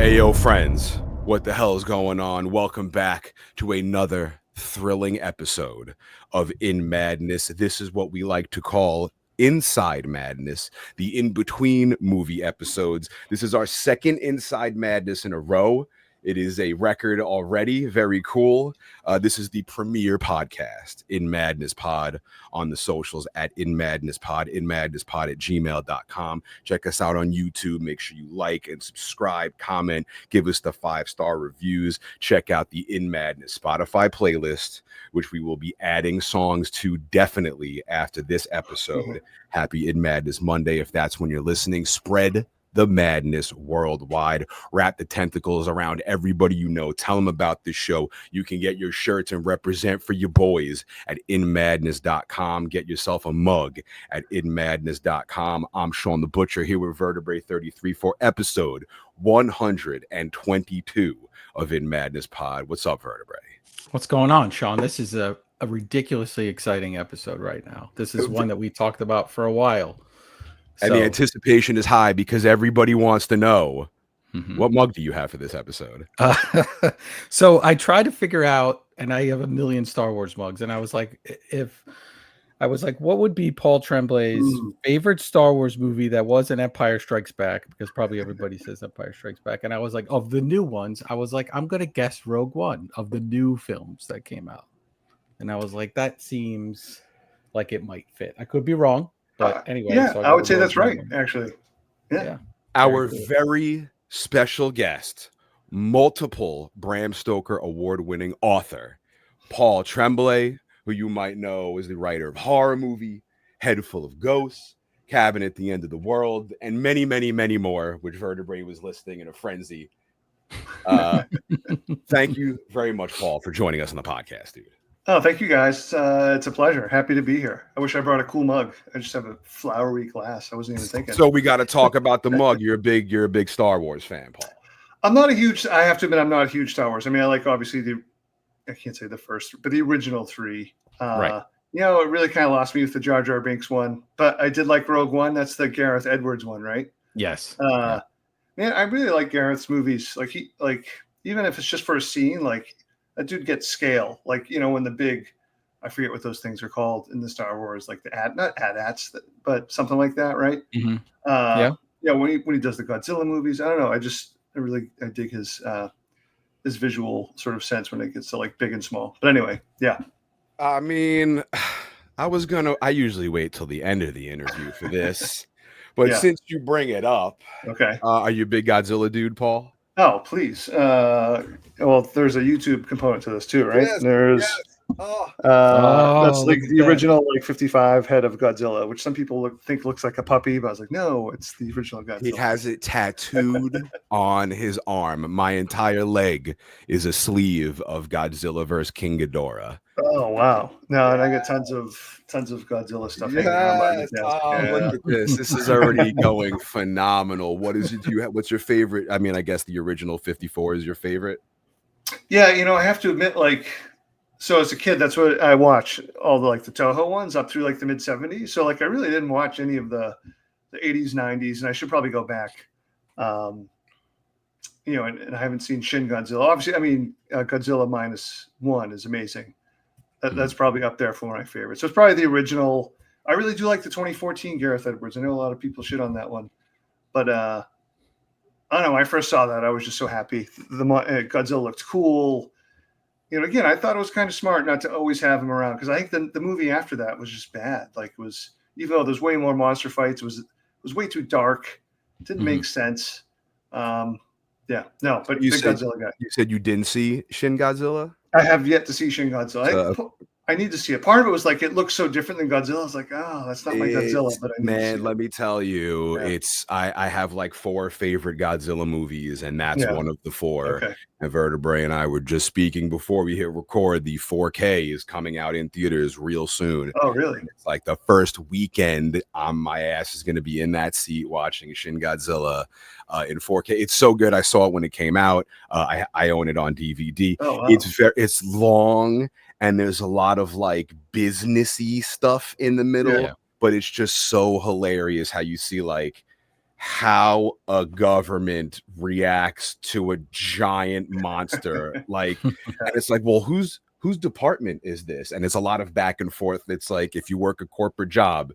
Ayo, friends, what the hell is going on? Welcome back to another thrilling episode of In Madness. This is what we like to call Inside Madness, the in-between movie episodes. This is our second Inside Madness in a row. It is a record already. Very cool. This is the premiere podcast, In Madness Pod, on the socials at In Madness Pod, inmadnesspod@gmail.com. Check us out on YouTube. Make sure you like and subscribe, comment, give us the 5-star reviews. Check out the In Madness Spotify playlist, which we will be adding songs to definitely after this episode. Happy In Madness Monday. If that's when you're listening, spread the madness worldwide. Wrap the tentacles around everybody you know. Tell them about this show. You can get your shirts and represent for your boys at inmadness.com. Get yourself a mug at inmadness.com. I'm Shawn the Butcher here with Vertebrae 33 for episode 122 of In Madness Pod. What's up, Vertebrae? What's going on, Shawn? This is a ridiculously exciting episode right now. This is one that we talked about for a while. And the anticipation is high because everybody wants to know, what mug do you have for this episode? So I tried to figure out, and I have a million Star Wars mugs, and I was like, what would be Paul Tremblay's favorite Star Wars movie that wasn't Empire Strikes Back? Because probably everybody says Empire Strikes Back. And I was like, of the new ones, I was like, I'm going to guess Rogue One of the new films that came out. And I was like, that seems like it might fit. I could be wrong. But anyway, yeah, so I would say that's right, actually. Yeah. Our very special guest, multiple Bram Stoker award-winning author, Paul Tremblay, who you might know is the writer of Horror Movie, Head Full of Ghosts, Cabin at the End of the World, and many, many, many more, which Vertebrae was listing in a frenzy. Thank you very much, Paul, for joining us on the podcast, dude. Oh, thank you guys. It's a pleasure. Happy to be here. I wish I brought a cool mug. I just have a flowery glass. I wasn't even thinking. So we got to talk about the mug. You're a big Star Wars fan, Paul. I have to admit, I'm not a huge Star Wars. I mean, I like obviously I can't say the first, but the original three. Right. You know, it really kind of lost me with the Jar Jar Binks one, but I did like Rogue One. That's the Gareth Edwards one, right? Yes. Man, I really like Gareth's movies. Like even if it's just for a scene, like, that dude gets scale, like, you know, when the big, I forget what those things are called in the Star Wars, like not AT-ATs, but something like that, right? Mm-hmm. Yeah. When he does the Godzilla movies, I don't know. I dig his visual sort of sense when it gets to like big and small. But anyway, yeah. I mean, I usually wait till the end of the interview for this, but since you bring it up, okay. Are you a big Godzilla dude, Paul? Oh, please. Well, there's a YouTube component to this too, right? Yes, that's like the original, like 55 head of Godzilla, which some people think looks like a puppy, but I was like, no, it's the original Godzilla. He has it tattooed on his arm. My entire leg is a sleeve of Godzilla vs. King Ghidorah. Oh wow! No, and I got tons of Godzilla stuff. Look at this. This is already going phenomenal. What is it? What's your favorite? I mean, I guess the original 54 is your favorite. Yeah, you know, I have to admit, like, so as a kid, that's what I watched, all the like the Toho ones up through like the mid 70s. So like, I really didn't watch any of the 80s, 90s, and I should probably go back. You know, and I haven't seen Shin Godzilla. Obviously, I mean, Godzilla -1 is amazing. That's probably up there for my favorite. So it's probably the original. I really do like the 2014 Gareth Edwards. I know a lot of people shit on that one, but I don't know. When I first saw that, I was just so happy. Godzilla looked cool. You know, again, I thought it was kind of smart not to always have him around, because I think the movie after that was just bad. Like, it was, even though there's way more monster fights, it was way too dark. It didn't make sense. But Godzilla guy. You said you didn't see Shin Godzilla? I have yet to see Shin Godzilla. I need to see it. Part of it was like, it looks so different than Godzilla. I was like, oh, that's not my Godzilla. But let me tell you, I have like 4 favorite Godzilla movies, and that's one of the 4. Okay. And Vertebrae and I were just speaking before we hit record. The 4K is coming out in theaters real soon. Oh, really? It's like the first weekend, my ass is going to be in that seat watching Shin Godzilla in 4K. It's so good. I saw it when it came out. I own it on DVD. Oh, wow. It's long, and there's a lot of like businessy stuff in the middle, but it's just so hilarious how you see like how a government reacts to a giant monster. Like, and it's like, well, whose department is this? And it's a lot of back and forth. It's like, if you work a corporate job,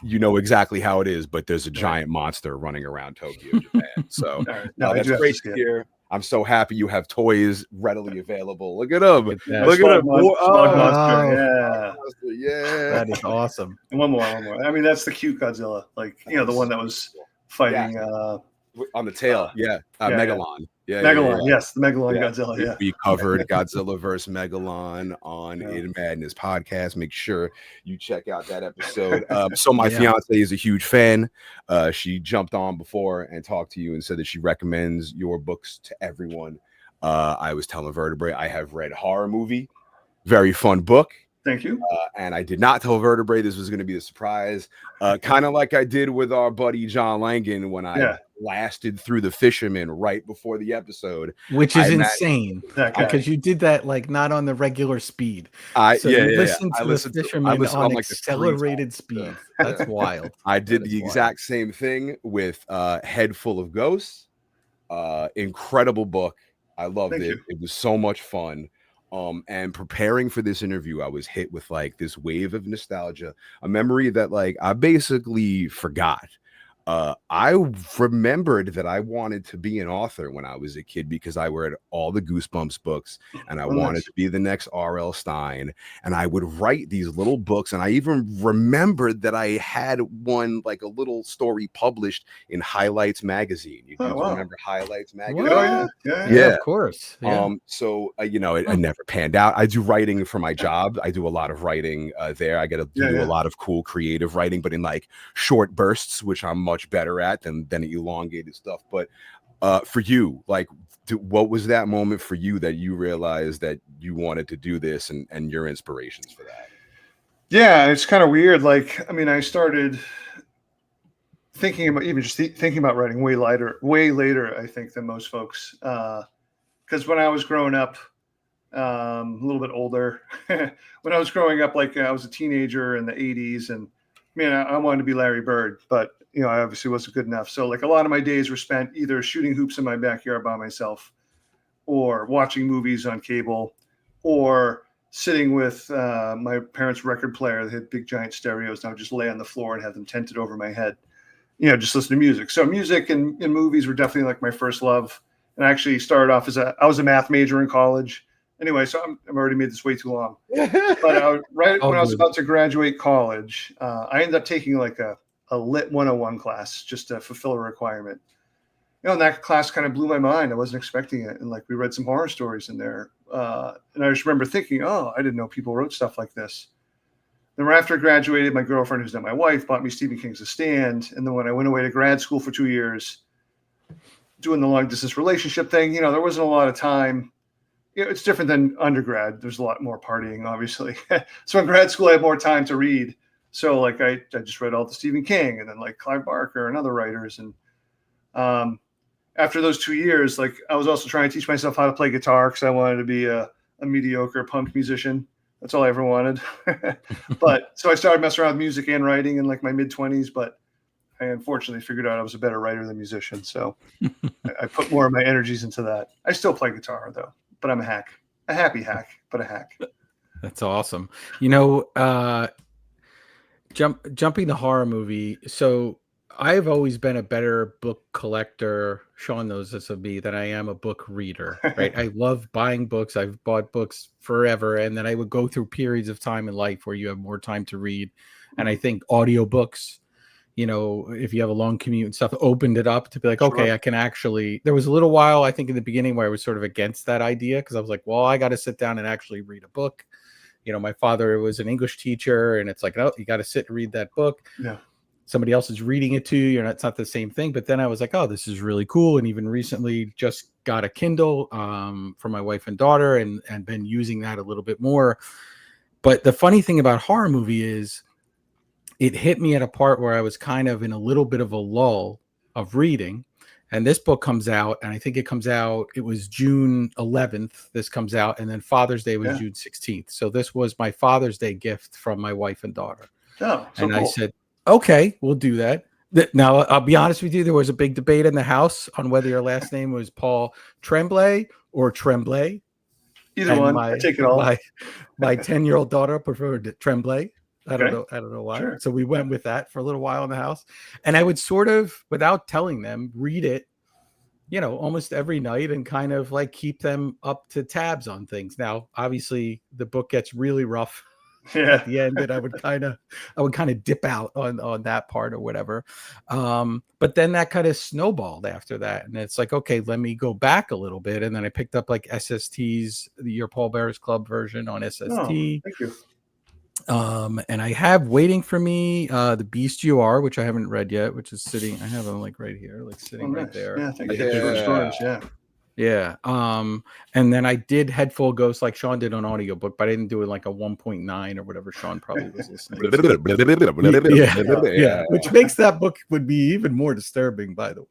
you know exactly how it is, but there's a giant monster running around Tokyo, Japan. So No, I that's do have great see to it. hear. I'm so happy you have toys readily available. Look at them. Look at that. Look at them. Smog Monster. Oh. Yeah. That is awesome. And one more. I mean, that's the cute Godzilla. Like, you know, the one that was fighting on the tail. Megalon. Megalon. Yes, the Megalon Yeah. Godzilla. Yeah. We covered Godzilla vs. Megalon on In Madness podcast. Make sure you check out that episode. So my fiance is a huge fan. She jumped on before and talked to you and said that she recommends your books to everyone. I was telling Vertebrae I have read Horror Movie. Very fun book. Thank you. And I did not tell Vertebrae this was going to be a surprise. Kind of like I did with our buddy John Langan when I blasted through The Fisherman right before the episode. Which is insane because you did that like not on the regular speed. You listened to The Fisherman on like accelerated speed. That's wild. I did the exact same thing with Head Full of Ghosts. Incredible book. I loved it. It was so much fun. And preparing for this interview, I was hit with like this wave of nostalgia, a memory that like I basically forgot. I remembered that I wanted to be an author when I was a kid because I read all the Goosebumps books and I wanted to be the next R.L. Stine. And I would write these little books. And I even remembered that I had one, like a little story published in Highlights magazine. You remember Highlights magazine? Oh, yeah, of course. Yeah. So, you know, it never panned out. I do writing for my job. I do a lot of writing there. I get to do a lot of cool creative writing, but in like short bursts, which I'm much better at than elongated stuff. But for you, like, what was that moment for you that you realized that you wanted to do this and your inspirations for that? Yeah, it's kind of weird. Like, I mean, I started thinking about thinking about writing way later, I think, than most folks. Because when I was growing up, a little bit older, when I was growing up, like I was a teenager in the 80s, and man, I wanted to be Larry Bird, but you know, I obviously wasn't good enough. So like a lot of my days were spent either shooting hoops in my backyard by myself, or watching movies on cable, or sitting with my parents' record player. They had big giant stereos, and I would just lay on the floor and have them tented over my head, you know, just listen to music. So music and movies were definitely like my first love. And I actually started off I was a math major in college. Anyway, so I've already made this way too long. But when I was about to graduate college, I ended up taking like a Lit 101 class just to fulfill a requirement. You know, and that class kind of blew my mind. I wasn't expecting it. And like we read some horror stories in there. And I just remember thinking, oh, I didn't know people wrote stuff like this. Then right after I graduated, my girlfriend, who's now my wife, bought me Stephen King's The Stand. And then when I went away to grad school for 2 years, doing the long distance relationship thing, you know, there wasn't a lot of time. You know, it's different than undergrad. There's a lot more partying, obviously. So in grad school, I had more time to read. So like I just read all the Stephen King and then like Clive Barker and other writers. And after those 2 years, like I was also trying to teach myself how to play guitar because I wanted to be a mediocre punk musician. That's all I ever wanted. But so I started messing around with music and writing in like my mid-20s, but I unfortunately figured out I was a better writer than musician. So I put more of my energies into that. I still play guitar though, but I'm a happy hack, but a hack. That's awesome. You know, jumping the Horror Movie. So I've always been a better book collector. Shawn knows this of me, than I am a book reader, right? I love buying books. I've bought books forever. And then I would go through periods of time in life where you have more time to read. And I think audiobooks, you know, if you have a long commute and stuff, opened it up to be like, okay, I can actually, there was a little while, I think in the beginning where I was sort of against that idea. Cause I was like, well, I got to sit down and actually read a book. You know, my father was an English teacher and it's like, no, you got to sit and read that book. Yeah. Somebody else is reading it to you. It's not the same thing. But then I was like, oh, this is really cool. And even recently just got a Kindle for my wife and daughter and been using that a little bit more. But the funny thing about Horror Movie is it hit me at a part where I was kind of in a little bit of a lull of reading. And this book comes out, and I think it comes out, it was June 11th. This comes out, and then Father's Day was June 16th. So this was my Father's Day gift from my wife and daughter. Oh, so and cool. I said, okay, we'll do that. Now, I'll be honest with you. There was a big debate in the house on whether your last name was Paul Tremblay or Tremblay. Either And one, I take it all. my 10-year-old daughter preferred Tremblay. I Okay. don't know why. Sure. So we went with that for a little while in the house. And I would sort of, without telling them, read it, almost every night and kind of like keep them up to tabs on things. Now, obviously, the book gets really rough Yeah. at the end, and I would kind of dip out on that part or whatever. But then that kind of snowballed after that, and it's like, okay, let me go back a little bit, and then I picked up like SST's your Paul Bearers Club version on SST. Oh, thank you. And I have waiting for me The Beast You Are, which I haven't read yet, which is sitting. I have them like right here, like sitting right there. Yeah, thank you. Short stories. Yeah. Yeah. And then I did Head Full of Ghosts like Shawn did on audiobook, but I didn't do it like a 1.9 or whatever Shawn probably was listening to. Yeah. Which makes that book would be even more disturbing, by the way.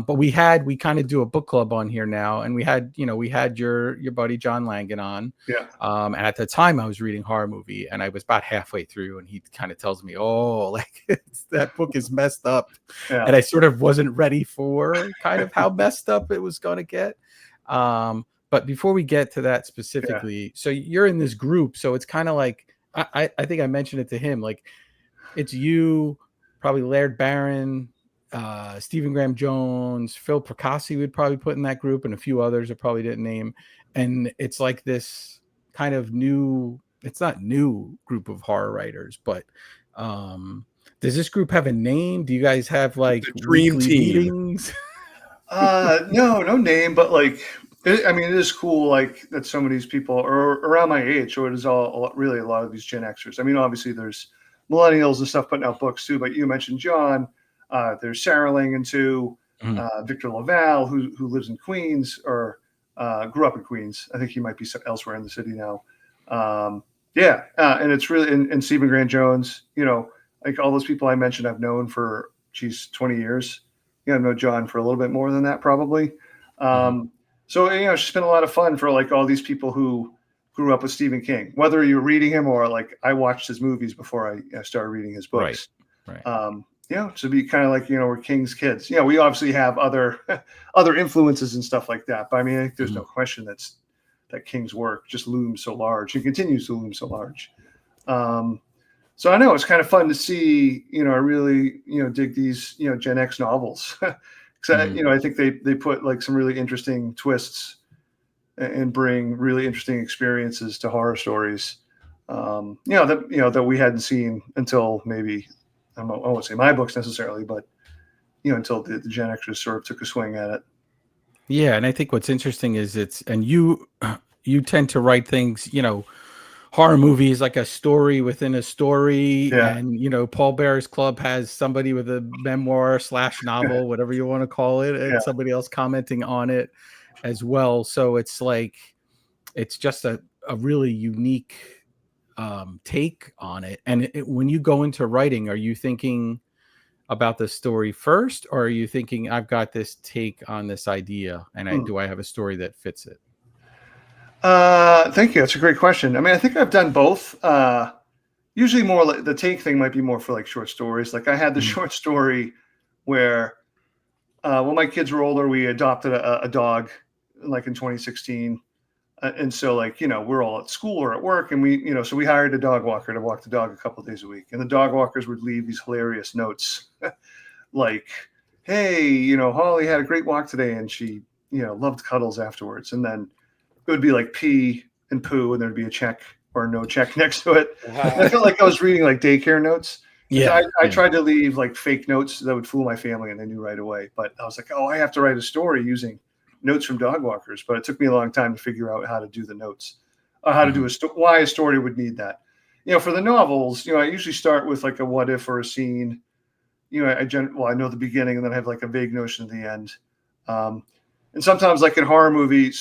But we kind of do a book club on here now, and we had your buddy John Langan on. Yeah. And at the time I was reading Horror Movie, and I was about halfway through, and he kind of tells me, oh, like that book is messed up. Yeah. And I sort of wasn't ready for kind of how messed up it was going to get. But before we get to that specifically, so you're in this group, so it's kind of like I think I mentioned it to him, like it's you, probably Laird Barron, Stephen Graham Jones, Phil Percassi would probably put in that group, and a few others I probably didn't name. And it's like this kind of it's not new group of horror writers, but does this group have a name? Do you guys have like dream team meetings? No name, but like, it is cool. Like that some of these people are around my age, so it is really a lot of these Gen Xers. I mean, obviously there's millennials and stuff putting out books too, but you mentioned John. There's Sarah Langan too, Victor Laval, who lives in Queens or grew up in Queens. I think he might be elsewhere in the city now. And it's really and Stephen Grant Jones. Like all those people I mentioned, I've known for 20 years. I've known John for a little bit more than that, probably. So it's just been a lot of fun for like all these people who grew up with Stephen King, whether you're reading him or like I watched his movies before I started reading his books. Right. To be kind of like, we're King's kids. We obviously have other influences and stuff like that. But I mean, I think there's no question that King's work just looms so large and continues to loom so large. So I know it's kind of fun to see, I really, dig these, Gen X novels. Because I think they put like some really interesting twists and bring really interesting experiences to horror stories. That we hadn't seen until maybe, I won't say my books necessarily, but until the Gen Xers sort of took a swing at it. Yeah, and I think what's interesting is you tend to write things, horror movies like a story within a story. Yeah. And Paul Bearers Club has somebody with a memoir / novel, whatever you want to call it, and somebody else commenting on it as well. So it's like it's just a really unique take on it. And when you go into writing, are you thinking about the story first, or are you thinking I've got this take on this idea and do I have a story that fits it? Thank you. That's a great question. I mean, I think I've done both. Usually more like the take thing might be more for like short stories. Like I had the short story where when my kids were older, we adopted a dog like in 2016. And so like, we're all at school or at work and we, so we hired a dog walker to walk the dog a couple of days a week. And the dog walkers would leave these hilarious notes like, hey, Holly had a great walk today and she, loved cuddles afterwards. And then it would be like pee and poo, and there'd be a check or no check next to it. I felt like I was reading like daycare notes. Yeah, I tried to leave like fake notes that would fool my family, and they knew right away. But I was like, I have to write a story using notes from dog walkers. But it took me a long time to figure out how to do the notes, how to do why a story would need that. For the novels, I usually start with like a what if or a scene. I know the beginning, and then I have like a vague notion at the end. And sometimes like in horror movie,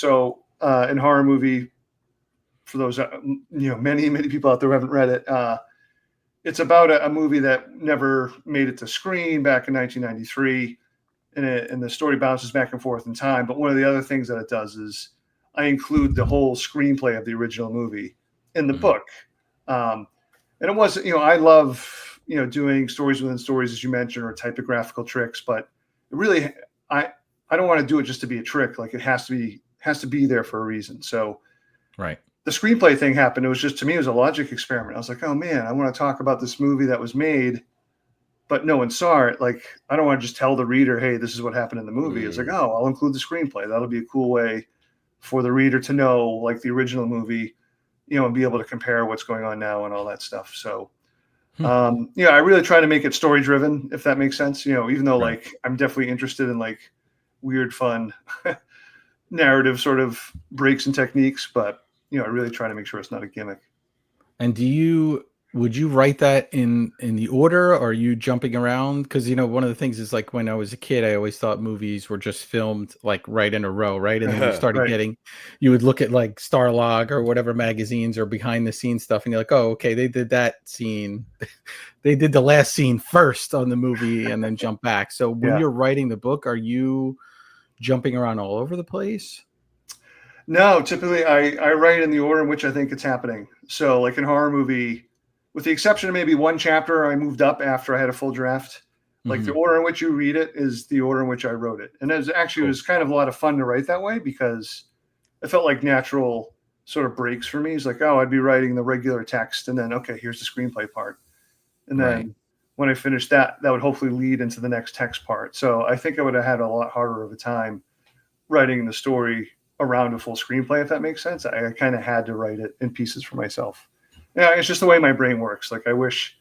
in horror movie, for those many people out there who haven't read it, it's about a movie that never made it to screen back in 1993, and the story bounces back and forth in time. But one of the other things that it does is I include the whole screenplay of the original movie in the book, and it was I love doing stories within stories, as you mentioned, or typographical tricks, but really, I don't want to do it just to be a trick. Like it has to be there for a reason. So Right. the screenplay thing happened. It was just, to me, it was a logic experiment. I was like, oh man, I want to talk about this movie that was made, but no one saw it. Like, I don't want to just tell the reader, hey, this is what happened in the movie. It's like, oh, I'll include the screenplay. That'll be a cool way for the reader to know, like, the original movie, and be able to compare what's going on now and all that stuff. So, I really try to make it story driven, if that makes sense. Even though like I'm definitely interested in like weird, fun narrative sort of breaks and techniques, but I really try to make sure it's not a gimmick. And would you write that in the order, or are you jumping around? Because one of the things is, like, when I was a kid, I always thought movies were just filmed like right in a row, right? And then you started Right. you would look at like Starlog or whatever magazines or behind the scenes stuff, and you're like, oh, okay, they did that scene, they did the last scene first on the movie, and then jump back. So when you're writing the book, are you jumping around all over the place? No, typically I write in the order in which I think it's happening. So like in horror movie, with the exception of maybe one chapter, I moved up after I had a full draft. Like the order in which you read it is the order in which I wrote it. And it was kind of a lot of fun to write that way, because it felt like natural sort of breaks for me. It's like, oh, I'd be writing the regular text and then, okay, here's the screenplay part. And then when I finished that would hopefully lead into the next text part. So I think I would have had a lot harder of a time writing the story around a full screenplay, if that makes sense. I kind of had to write it in pieces for myself. Yeah, it's just the way my brain works. Like I wish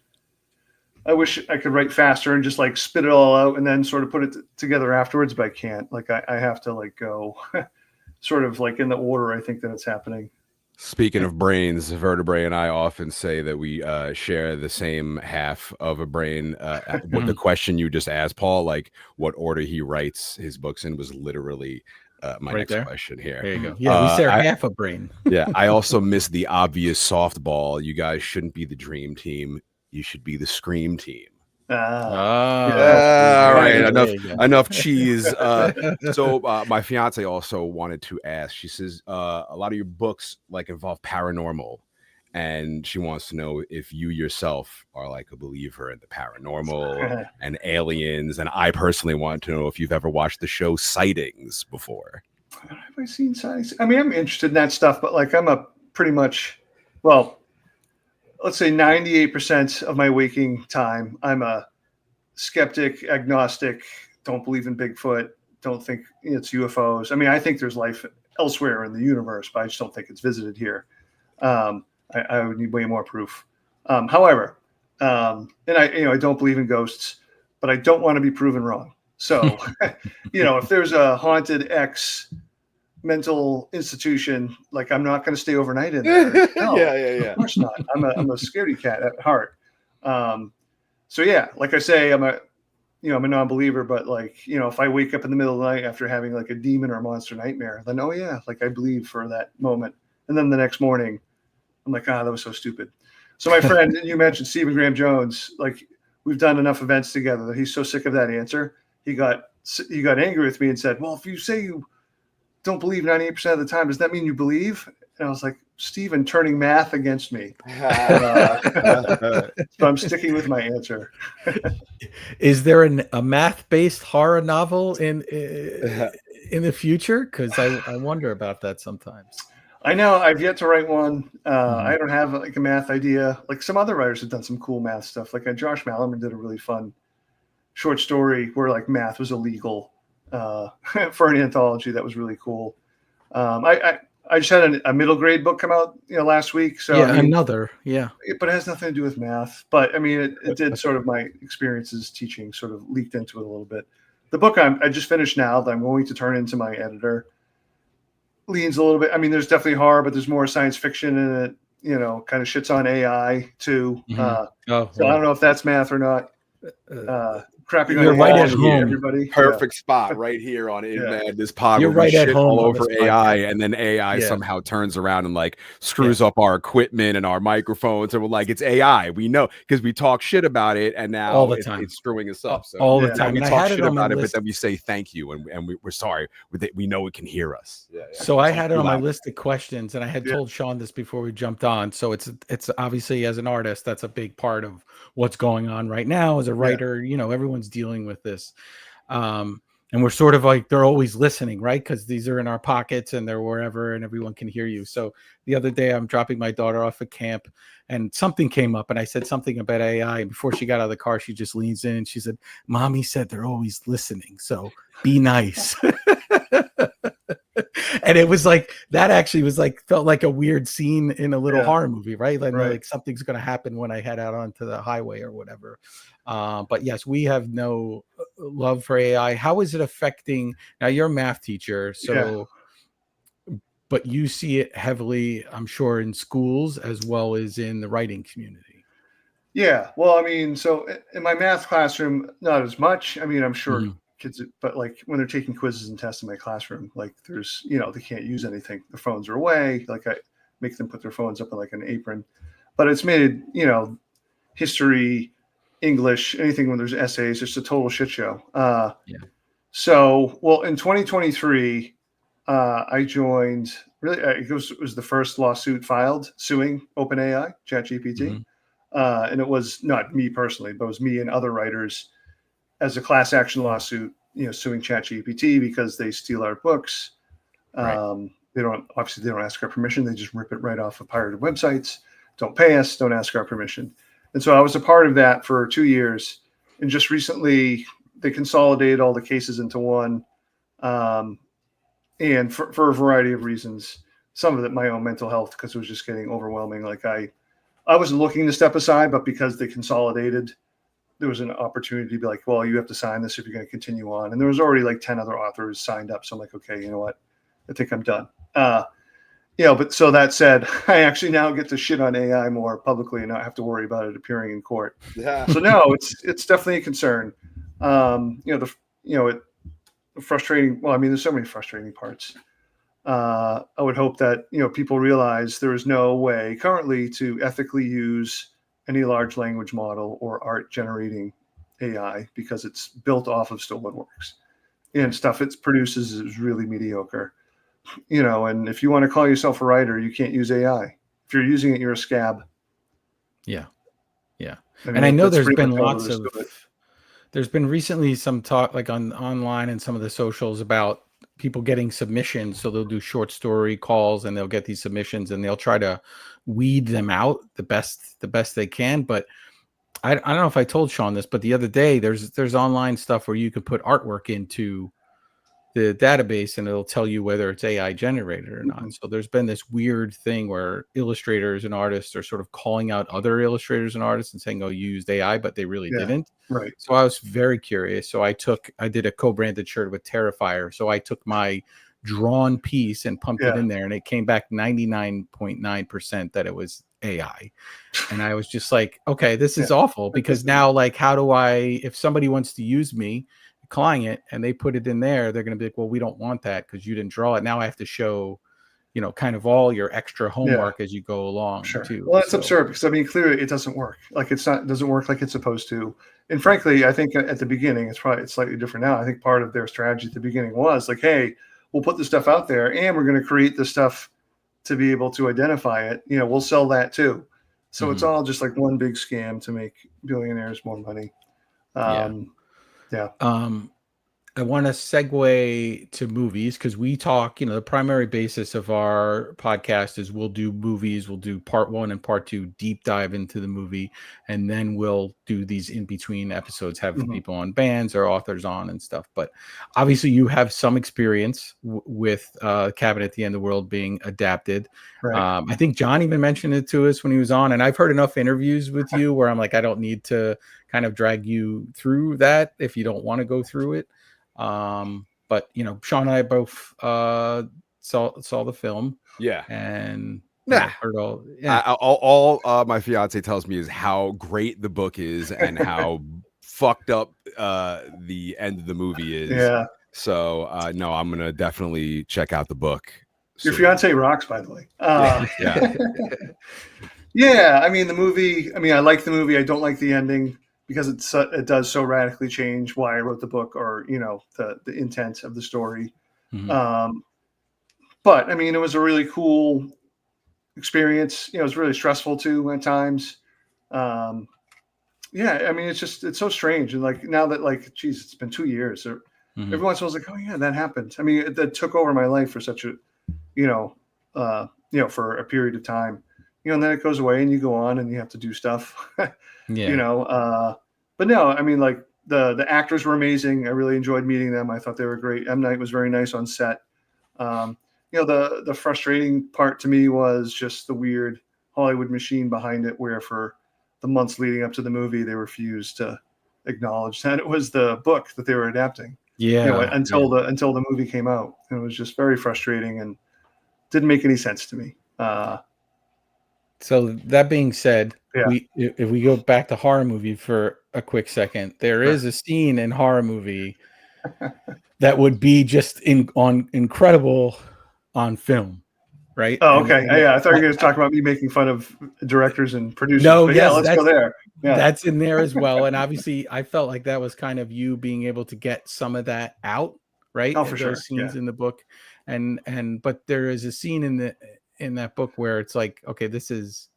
I could write faster and just like spit it all out and then sort of put it together afterwards, but I can't. Like I have to like go sort of like in the order I think that it's happening. Speaking of brains, Vertebrae and I often say that we share the same half of a brain. What the question you just asked, Paul, like what order he writes his books in, was literally my next question here. There you go. Yeah, we share half a brain. Yeah, I also miss the obvious softball. You guys shouldn't be the dream team. You should be the scream team. All right, enough cheese. So my fiance also wanted to ask. She says a lot of your books like involve paranormal, and she wants to know if you yourself are like a believer in the paranormal and aliens. And I personally want to know if you've ever watched the show Sightings before. Have I seen Sightings? I mean, I'm interested in that stuff, but like I'm a pretty much, well, let's say 98% of my waking time, I'm a skeptic, agnostic, don't believe in Bigfoot, don't think it's UFOs. I mean, I think there's life elsewhere in the universe, but I just don't think it's visited here. I would need way more proof. However, and I don't believe in ghosts, but I don't want to be proven wrong. So, if there's a haunted X mental institution, like I'm not going to stay overnight in there. No, yeah. Of course not. I'm a scaredy cat at heart. So yeah, like I say, I'm a non-believer, but like, if I wake up in the middle of the night after having like a demon or a monster nightmare, then, oh yeah, like I believe for that moment. And then the next morning I'm like, that was so stupid. So my friend, you mentioned Stephen Graham Jones, like we've done enough events together that he's so sick of that answer. He got angry with me and said, well, if you say you don't believe 98% of the time, does that mean you believe? And I was like, Stephen, turning math against me. So I'm sticking with my answer. Is there a math-based horror novel in the future? Because I wonder about that sometimes. I know I've yet to write one. I don't have like a math idea. Like some other writers have done some cool math stuff. Like Josh Malerman did a really fun short story where like math was illegal for an anthology. That was really cool. I just had a middle grade book come out, last week. So yeah, I mean, but it has nothing to do with math. But I mean, it did sort of my experiences teaching sort of leaked into it a little bit. The book I just finished now that I'm going to turn into my editor leans a little bit. I mean, there's definitely horror, but there's more science fiction in it. Kind of shits on AI too. So I don't know if that's math or not. crapping on You're right AI at to home. everybody. Perfect spot right here on In Yeah. Madness Pod, You're where we right at shit home all on this over AI, podcast. and then AI Yeah. somehow turns around and like screws up our equipment and our microphones, and we're like, it's AI. We know because we talk shit about it, and All now the time. it's screwing us up. So All the Yeah. now time. we And I talk had it shit on my about it, but list. then we say thank you, and we're sorry. We know it can hear us. Yeah, yeah. So I Talk had it too on my loud. list of questions, and I had told Shawn this before we jumped on. So it's obviously, as an artist, that's a big part of what's going on right now. As a writer, you know, everyone's dealing with this. And we're sort of like, they're always listening, right? Because these are in our pockets and they're wherever and everyone can hear you. So the other day I'm dropping my daughter off at camp and something came up and I said something about AI. And before she got out of the car, she just leans in and she said, Mommy said they're always listening. So be nice. And it was like, that actually was like, felt like a weird scene in a little horror movie, right? Like something's going to happen when I head out onto the highway or whatever. But yes, we have no love for AI. How is it affecting? Now you're a math teacher, so but you see it heavily, I'm sure, in schools as well as in the writing community. Yeah. Well, I mean, so in my math classroom, not as much. I mean, I'm sure kids, but like when they're taking quizzes and tests in my classroom, like there's, you know, they can't use anything. The phones are away. Like I make them put their phones up in like an apron. But it's made, you know, history, English, anything when there's essays, just a total shit show. So, well, in 2023, I joined. Really, it was the first lawsuit filed suing OpenAI, ChatGPT, and it was not me personally, but it was me and other writers as a class action lawsuit, you know, suing ChatGPT because they steal our books. They don't ask our permission. They just rip it right off of pirated websites. Don't pay us. Don't ask our permission. And so I was a part of that for 2 years, and just recently they consolidated all the cases into one. And for a variety of reasons, some of it my own mental health, because it was just getting overwhelming. Like I wasn't looking to step aside, but because they consolidated, there was an opportunity to be like, well, you have to sign this if you're going to continue on. And there was already like 10 other authors signed up. So I'm like, okay, you know what? I think I'm done. You know, but so that said, I actually now get to shit on AI more publicly and not have to worry about it appearing in court. Yeah. So no, it's definitely a concern. You know, frustrating. Well, I mean, there's so many frustrating parts. I would hope that, you know, people realize there is no way currently to ethically use any large language model or art generating AI because it's built off of stolen works and stuff it produces is really mediocre. You know, and if you want to call yourself a writer, you can't use AI. If you're using it, you're a scab. Yeah. I mean, And I know that's there's pretty been much all lots there is of to it. there's been recently some talk like online and some of the socials about people getting submissions. So they'll do short story calls and they'll get these submissions and they'll try to weed them out the best they can. But I don't know if I told Shawn this, but the other day there's online stuff where you can put artwork into the database and it'll tell you whether it's AI generated or not. So there's been this weird thing where illustrators and artists are sort of calling out other illustrators and artists and saying, oh, you used AI, but they really didn't. Right. So I was very curious. So I did a co-branded shirt with Terrifier. So I took my drawn piece and pumped it in there and it came back 99.9% that it was AI. And I was just like, okay, this is awful because now like, how do if somebody wants to use me, client and they put it in there, they're going to be like, well, we don't want that because you didn't draw it. Now I have to show, you know, kind of all your extra homework as you go along too. Well, it's absurd because I mean, clearly it doesn't work. Like it doesn't work like it's supposed to. And frankly, I think at the beginning, it's slightly different now. I think part of their strategy at the beginning was like, hey, we'll put this stuff out there and we're going to create this stuff to be able to identify it. You know, we'll sell that too. So it's all just like one big scam to make billionaires more money. I want to segue to movies because we talk, you know, the primary basis of our podcast is we'll do movies. We'll do part 1 and part 2, deep dive into the movie. And then we'll do these in between episodes, have people on, bands or authors on and stuff. But obviously you have some experience with Cabin at the End of the World being adapted. Right. I think John even mentioned it to us when he was on. And I've heard enough interviews with you where I'm like, I don't need to kind of drag you through that if you don't want to go through it. But you know, Shawn and I both saw the film. And heard all my fiance tells me is how great the book is and how fucked up the end of the movie is. Yeah. So no, I'm gonna definitely check out the book. Your soon. fiance rocks, by the way. Yeah. Yeah, I mean the movie. I mean, I like the movie. I don't like the ending because it does so radically change why I wrote the book, or the intent of the story. Mhm. But I mean, it was a really cool experience. It was really stressful too at times. Um, yeah, I mean, it's so strange, and like now that geez, it's been 2 years. Mhm. Every once in a while, I was like, oh yeah, that happened. I mean, that took over my life for such a you know, for a period of time, and then it goes away and you go on and you have to do stuff, Yeah. but no, I mean, like the actors were amazing. I really enjoyed meeting them. I thought they were great. M. Night was very nice on set. Um, the frustrating part to me was just the weird Hollywood machine behind it, where for the months leading up to the movie, they refused to acknowledge that it was the book that they were adapting. Yeah. Until the movie came out, and it was just very frustrating and didn't make any sense to me. So that being said, Yeah. if we go back to horror movie for a quick second, there is a scene in horror movie that would be just incredible on film, right? Oh, okay. Yeah, I thought you were going to talk about me making fun of directors and producers, No, but yeah, yes, let's go there. Yeah. that's in there as well. And obviously, I felt like that was kind of you being able to get some of that out, right? Oh, for sure. Those scenes in the book, but there is a scene in that book where it's like, okay, this is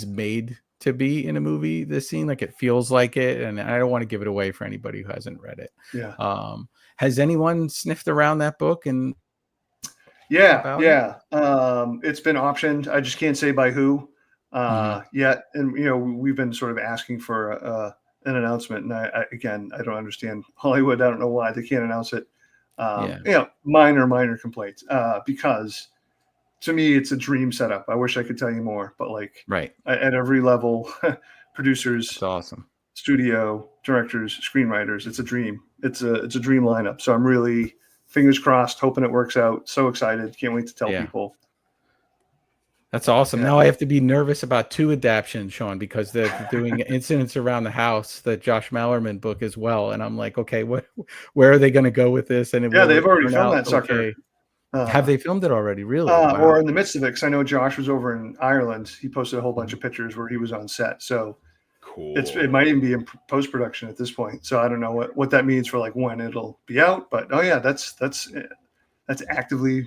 made to be in a movie. This scene, like it feels like it, and I don't want to give it away for anybody who hasn't read it. Yeah. Has anyone sniffed around that book and? Yeah. It's been optioned. I just can't say by who yet. And, we've been sort of asking for an announcement. And again, I don't understand Hollywood. I don't know why they can't announce it. Minor complaints because to me, it's a dream setup. I wish I could tell you more, but right at every level, producers, it's awesome. Studio, directors, screenwriters, it's a dream. It's a dream lineup. So I'm really, fingers crossed, hoping it works out. So excited. Can't wait to tell people. That's awesome. Now I have to be nervous about 2 adaptations, Shawn, because they're doing Incidents Around the House, the Josh Mallerman book as well. And I'm like, okay, where are they going to go with this? And they've already filmed that sucker. Have they filmed it already? Really? Wow. Or in the midst of it, because I know Josh was over in Ireland. He posted a whole bunch of pictures where he was on set. So cool. It might even be in post production at this point. So I don't know what that means for when it'll be out. But that's actively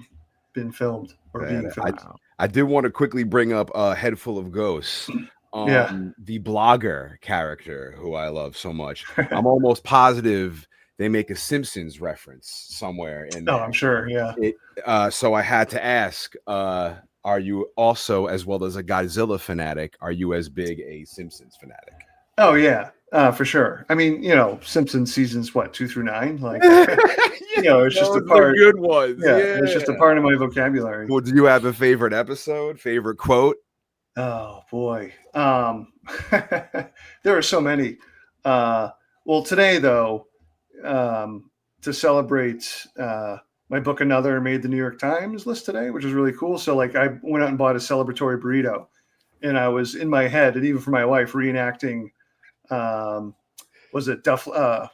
been filmed or being filmed. I did want to quickly bring up a Head Full of Ghosts. The blogger character who I love so much. I'm almost positive they make a Simpsons reference somewhere in there. Oh, I'm sure. Yeah. So I had to ask, are you also, as well as a Godzilla fanatic, are you as big a Simpsons fanatic? Oh, yeah. For sure. I mean, Simpsons seasons, 2 through 9? It's just a part. Good ones. Yeah, it's just a part of my vocabulary. Well, do you have a favorite episode, favorite quote? Oh, boy. There are so many. Well, today, though, to celebrate my book, Another, made the New York Times list today, which is really cool. So, I went out and bought a celebratory burrito, and I was in my head, and even for my wife, reenacting. Was it Duffland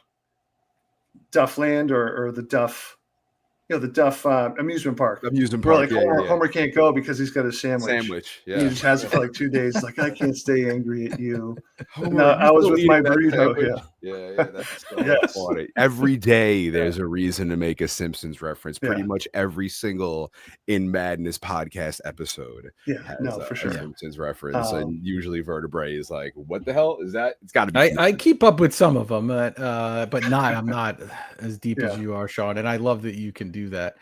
or the Duff? The Duff amusement park. Where Homer can't go because he's got a sandwich. Yeah. He just has it for 2 days. I can't stay angry at you. No, I was with my burrito. Yeah. That's so funny. Every day there's a reason to make a Simpsons reference. Pretty much every single In Madness podcast episode has for sure. a Simpsons reference. And usually Vertebrae is like, what the hell is that? It's got to be. I keep up with some of them, but I'm not as deep as you are, Shawn. And I love that you can do that.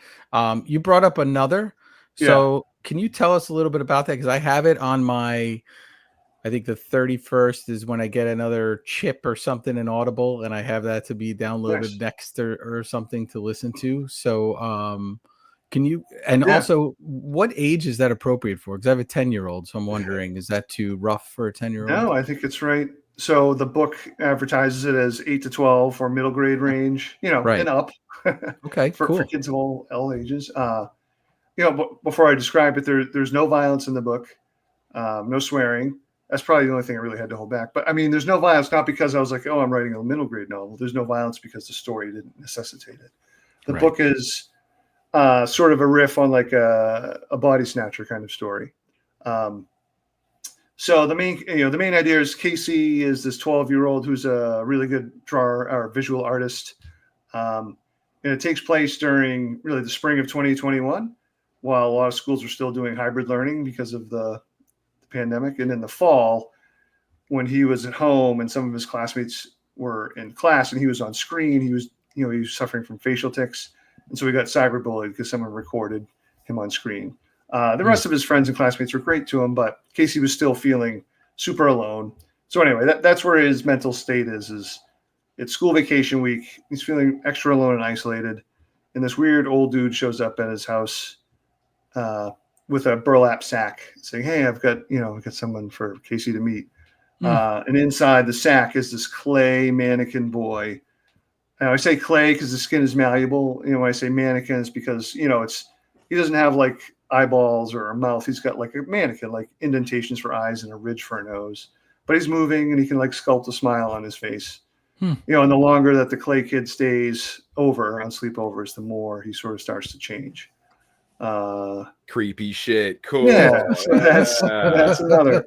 You brought up Another. So can you tell us a little bit about that? Because I have it on my, I think the 31st is when I get another chip or something in Audible, and I have that to be downloaded next or something to listen to. So can you, and also what age is that appropriate for? Because I have a 10-year-old, so I'm wondering, is that too rough for a 10-year-old? No, I think it's right. So the book advertises it as 8 to 12 or middle grade range, and up. Okay, for kids of all ages. Before I describe it, there's no violence in the book, no swearing. That's probably the only thing I really had to hold back. But I mean, there's no violence, not because I was like, oh, I'm writing a middle grade novel. There's no violence because the story didn't necessitate it. The book is sort of a riff on like a body snatcher kind of story. So the main idea is Casey is this 12-year-old who's a really good drawer or visual artist. And it takes place during really the spring of 2021, while a lot of schools are still doing hybrid learning because of the pandemic. And in the fall, when he was at home and some of his classmates were in class and he was on screen, he was suffering from facial tics. And so he got cyberbullied because someone recorded him on screen. The rest of his friends and classmates were great to him, but Casey was still feeling super alone. So anyway, that's where his mental state is it's school vacation week. He's feeling extra alone and isolated. And this weird old dude shows up at his house with a burlap sack saying, hey, I've got someone for Casey to meet. And inside the sack is this clay mannequin boy. And I say clay because the skin is malleable. When I say mannequin, it's because, he doesn't have like eyeballs or a mouth. He's got like a mannequin, like indentations for eyes and a ridge for a nose. But he's moving and he can like sculpt a smile on his face. And the longer that the clay kid stays over on sleepovers, the more he sort of starts to change. Creepy shit. Cool. Yeah, so that's another.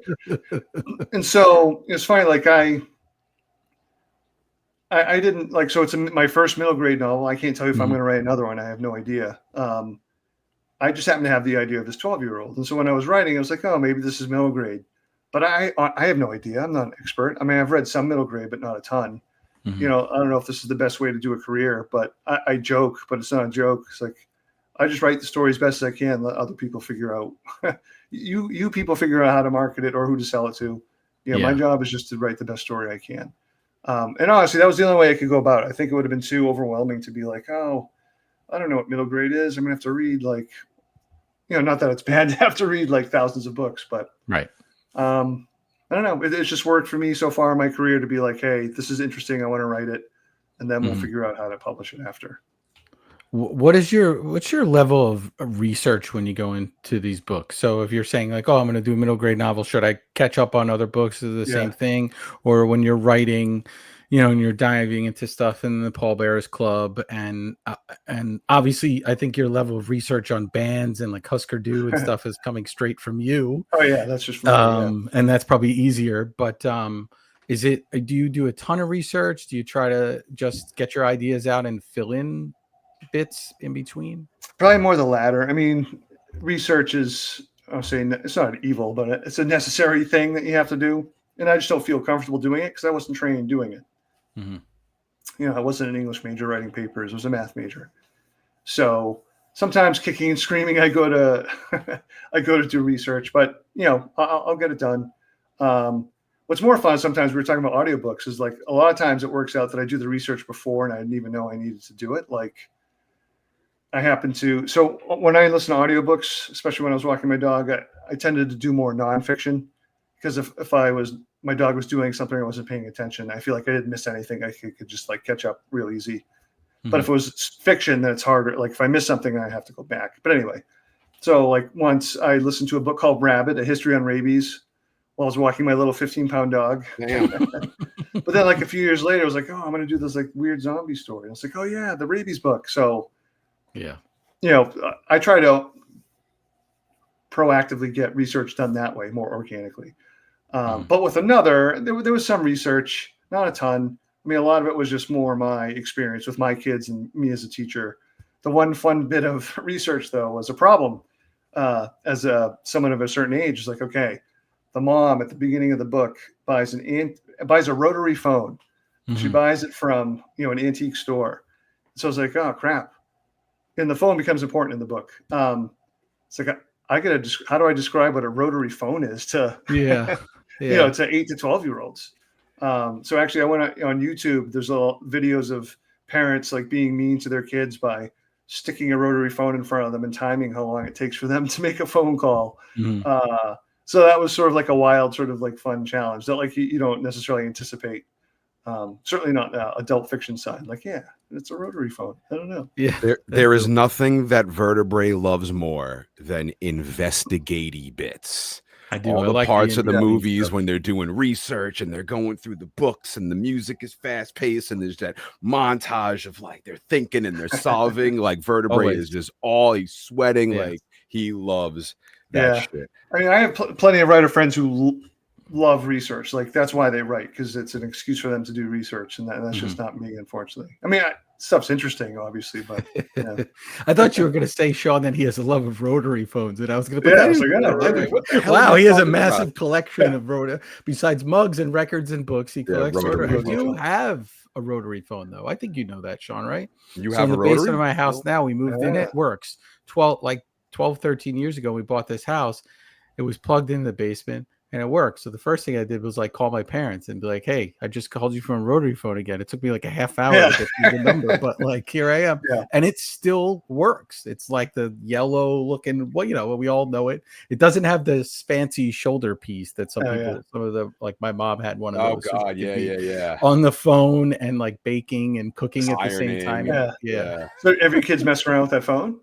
And so it's funny, like I didn't like, so it's my first middle grade novel. I can't tell you if I'm going to write another one. I have no idea. I just happened to have the idea of this 12-year-old. And so when I was writing, I was like, oh, maybe this is middle grade. But I have no idea. I'm not an expert. I mean, I've read some middle grade, but not a ton. I don't know if this is the best way to do a career, but I joke, but it's not a joke. It's like, I just write the story as best as I can. Let other people figure out, you people figure out how to market it or who to sell it to. My job is just to write the best story I can. And honestly, that was the only way I could go about it. I think it would have been too overwhelming to be like, oh, I don't know what middle grade is. I'm going to have to read like, not that it's bad to have to read like thousands of books, but right. I don't know. It's just worked for me so far in my career to be like, hey, this is interesting. I want to write it. And then we'll figure out how to publish it after. What's your level of research when you go into these books? So if you're saying like, oh, I'm going to do a middle grade novel, should I catch up on other books of the same thing? Or when you're writing, and you're diving into stuff in the Paul Bearers Club, and obviously I think your level of research on bands and like Husker Du and stuff is coming straight from you. Oh yeah, that's just from me, and that's probably easier. But do you do a ton of research? Do you try to just get your ideas out and fill in bits in between? Probably more the latter. I mean, research is, I'll say, it's not an evil, but it's a necessary thing that you have to do. And I just don't feel comfortable doing it because I wasn't trained doing it. I wasn't an English major writing papers. I was a math major. So sometimes kicking and screaming, I go to do research, but I'll get it done. What's more fun, sometimes we were talking about audiobooks, is like a lot of times it works out that I do the research before and I didn't even know I needed to do it. Like so when I listen to audiobooks, especially when I was walking my dog, I tended to do more nonfiction because if my dog was doing something I wasn't paying attention, I feel like I didn't miss anything. I could just like catch up real easy. But if it was fiction, then it's harder. Like if I miss something, I have to go back. But anyway, so like once I listened to a book called Rabbit, A History on Rabies, while I was walking my little 15-pound dog. But then like a few years later, I was like, oh, I'm going to do this like weird zombie story. I was like, oh yeah, the rabies book. So I try to proactively get research done that way, more organically. But with another, there was some research, not a ton. I mean, a lot of it was just more my experience with my kids and me as a teacher. The one fun bit of research, though, was a problem. As someone of a certain age, is like, okay, the mom at the beginning of the book buys a rotary phone. She buys it from an antique store. So I was like, oh crap, and the phone becomes important in the book. It's like how do I describe what a rotary phone is to to 8 to 12-year-olds. So actually, I went on YouTube. There's videos of parents like being mean to their kids by sticking a rotary phone in front of them and timing how long it takes for them to make a phone call. So that was sort of like a wild, sort of like fun challenge that like you don't necessarily anticipate. Certainly not adult fiction side. Like, yeah, it's a rotary phone. I don't know. Yeah, there is nothing that Vertebrae loves more than investigaty bits. I do. All I the like parts of the indie movies stuff. when they're doing research and they're going through the books and the music is fast paced and there's that montage of like they're thinking and they're solving. Like Vertebrae is Always. just all he's sweating. Yeah. Like he loves that Yeah. shit. I mean, I have plenty of writer friends who love research. Like that's why they write, because it's an excuse for them to do research, and that's just not me, unfortunately. I mean, stuff's interesting, obviously, but yeah. I thought you were going to say, Sean, that he has a love of rotary phones, and I was going to put Yeah, I that was in. like, yeah, Right, right. what the hell are Wow, you he has a talking massive about? collection of rotary. Besides mugs and records and books, he collects rotary rotary. I phones. do have a rotary phone, though. I think you know that, Sean, right? You So have in a the basement rotary? of my house now, we moved in. Yeah. It works. 12, 13 years ago, we bought this house. It was plugged in the basement. And it worked. So the first thing I did was like call my parents and be like, "Hey, I just called you from a rotary phone again." It took me like a half hour to get through the number, but like here I am, and it still works. It's like the yellow looking. Well, you know, we all know it. It doesn't have this fancy shoulder piece that some people, some of the like my mom had one of Oh those. God, yeah. On the phone and like baking and cooking at the same Ironing. time. Yeah. So every kid's messing around with that phone.